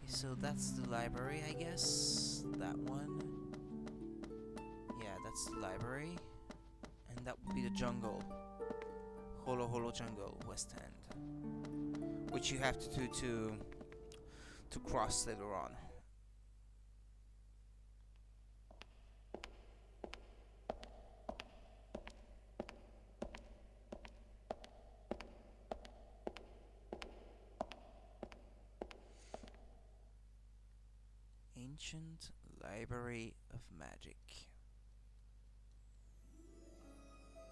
So that's the library, I guess. That one. Yeah, that's the library. And that would be the jungle. Holo Holo Jungle, West End. Which you have to do to cross later on. Ancient Library of Magic.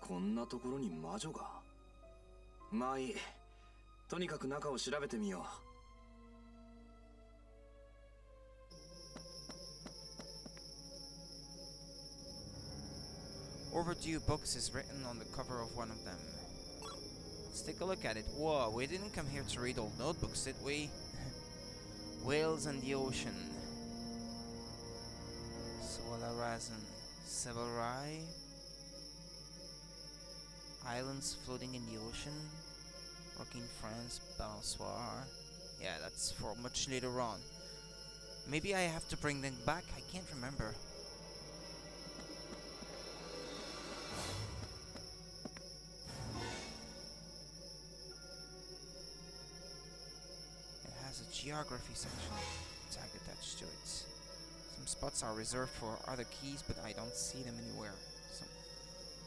こんなところに魔女が。まあいい。とにかく中を調べてみよう。Overdue Books is written on the cover of one of them. Let's take a look at it. Whoa, we didn't come here to read old notebooks, did we? Whales and the Ocean. Swalarazan. Severai. Islands floating in the ocean. Rocking France, Balançoire. Yeah, that's for much later on. Maybe I have to bring them back? I can't remember. It has a geography section tag attached to it. Some spots are reserved for other keys, but I don't see them anywhere.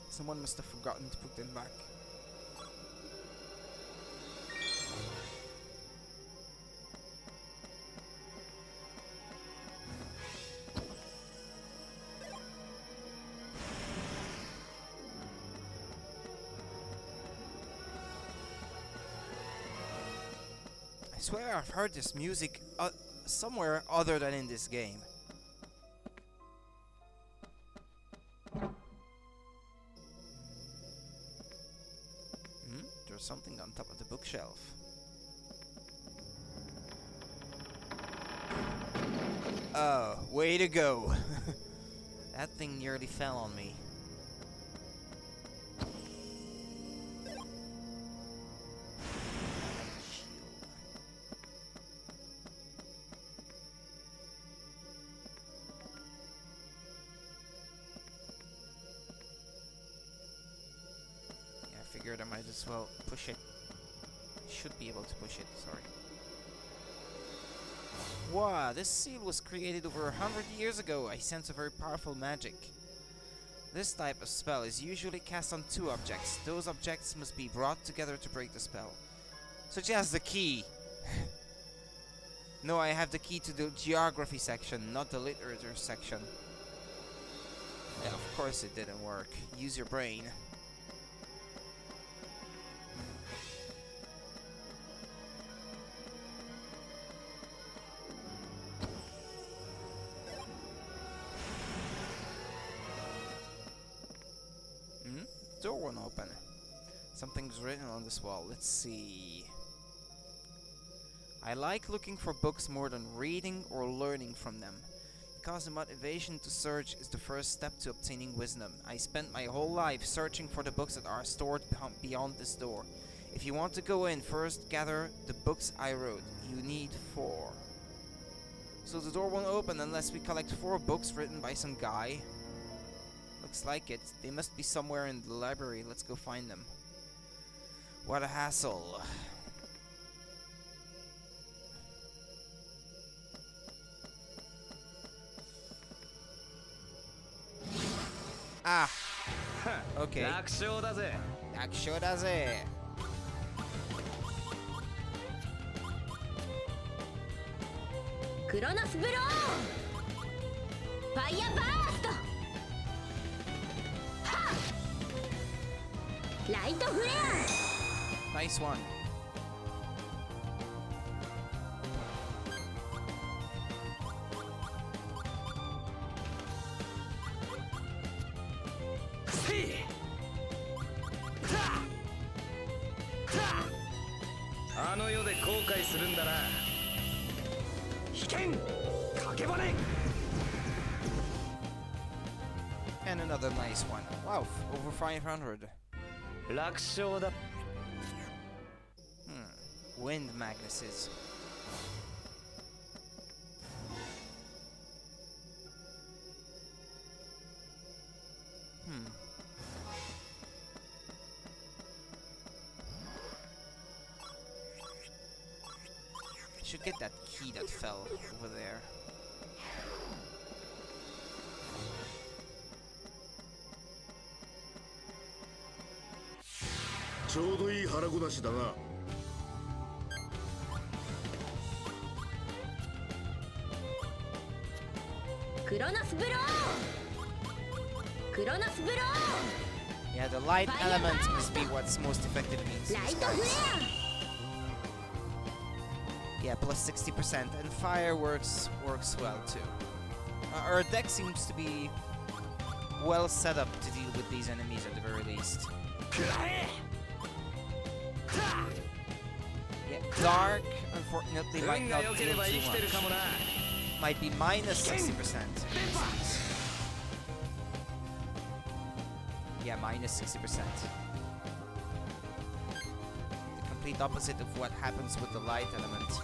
Someone must have forgotten to put them back. I swear I've heard this music somewhere other than in this game. There's something on top of the bookshelf. Oh, way to go. That thing nearly fell on me. I might as well push it. I should be able to push it, sorry. Wow, this seal was created over 100 years ago. I sense a very powerful magic. This type of spell is usually cast on 2 objects. Those objects must be brought together to break the spell. Such as the key. No, I have the key to the geography section, not the literature section. Yeah, of course it didn't work. Use your brain. Door won't open. Something's written on this wall. Let's see. I like looking for books more than reading or learning from them. Because the motivation to search is the first step to obtaining wisdom. I spent my whole life searching for the books that are stored beyond this door. If you want to go in, first gather the books I wrote. You need 4. So the door won't open unless we collect 4 books written by some guy. Looks like it. They must be somewhere in the library. Let's go find them. What a hassle. Ah. Okay. 楽勝だぜ。楽勝だぜ。クロノスブロー、ファイヤーバースト、はっ、ライトフレア。 Nice one. And another nice one. Wow, over 500. 楽勝だ。Wind Magnuses. Should get that key that fell over there. Yeah, the light element must be what's most effective against these guys. Yeah, plus 60%, and fire works well too. Our deck seems to be well set up to deal with these enemies at the very least. Yeah, dark, unfortunately, might not deal too much. Might be minus 60%. Yeah, minus 60%. The complete opposite of what happens with the light element.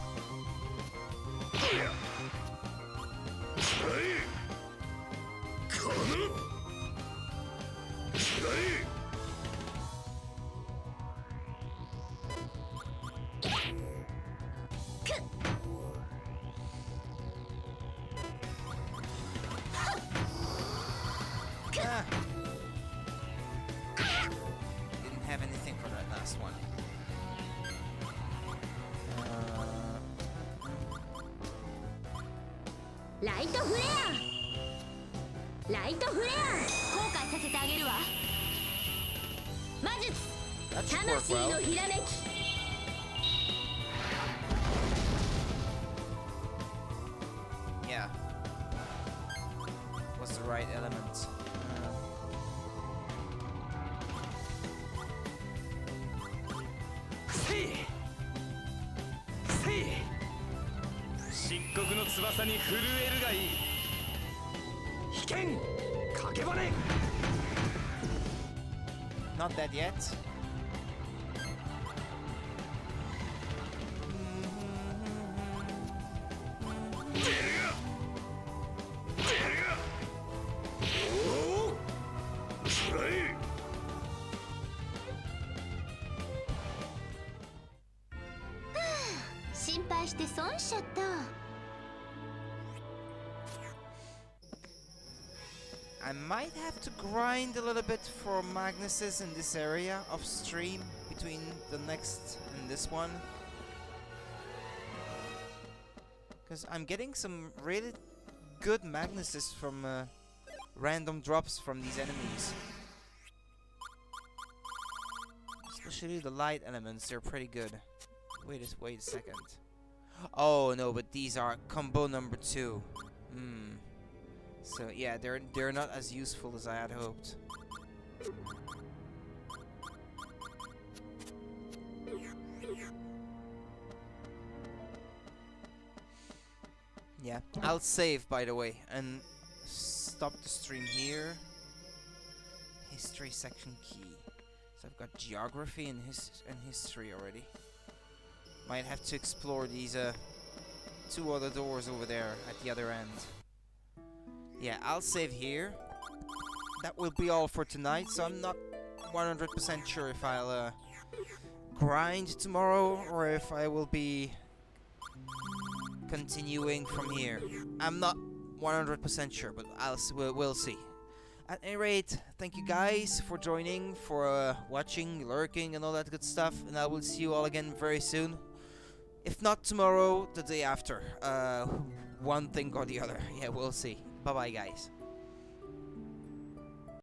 Didn't have anything for that last one. Light flare! Light flare! 後悔させてあげるわ。魔術 That should work 魂 well. のひらめき。 Yeah. What's the right element? Not dead yet. I might have to grind a little bit for Magnuses in this area of stream between the next and this one. Because I'm getting some really good Magnuses from random drops from these enemies. Especially the light elements, they're pretty good. Wait a second. Oh no, but these are combo number 2. So yeah, they're not as useful as I had hoped. Yeah, I'll save, by the way, and stop the stream here. History section key. So I've got geography and history already. Might have to explore these 2 other doors over there at the other end. Yeah, I'll save here. That will be all for tonight, so I'm not 100% sure if I'll grind tomorrow or if I will be continuing from here. I'm not 100% sure, but we'll see. At any rate, thank you guys for joining, for watching, lurking, and all that good stuff. And I will see you all again very soon. If not tomorrow, the day after. One thing or the other. Yeah, we'll see. Bye-bye, guys.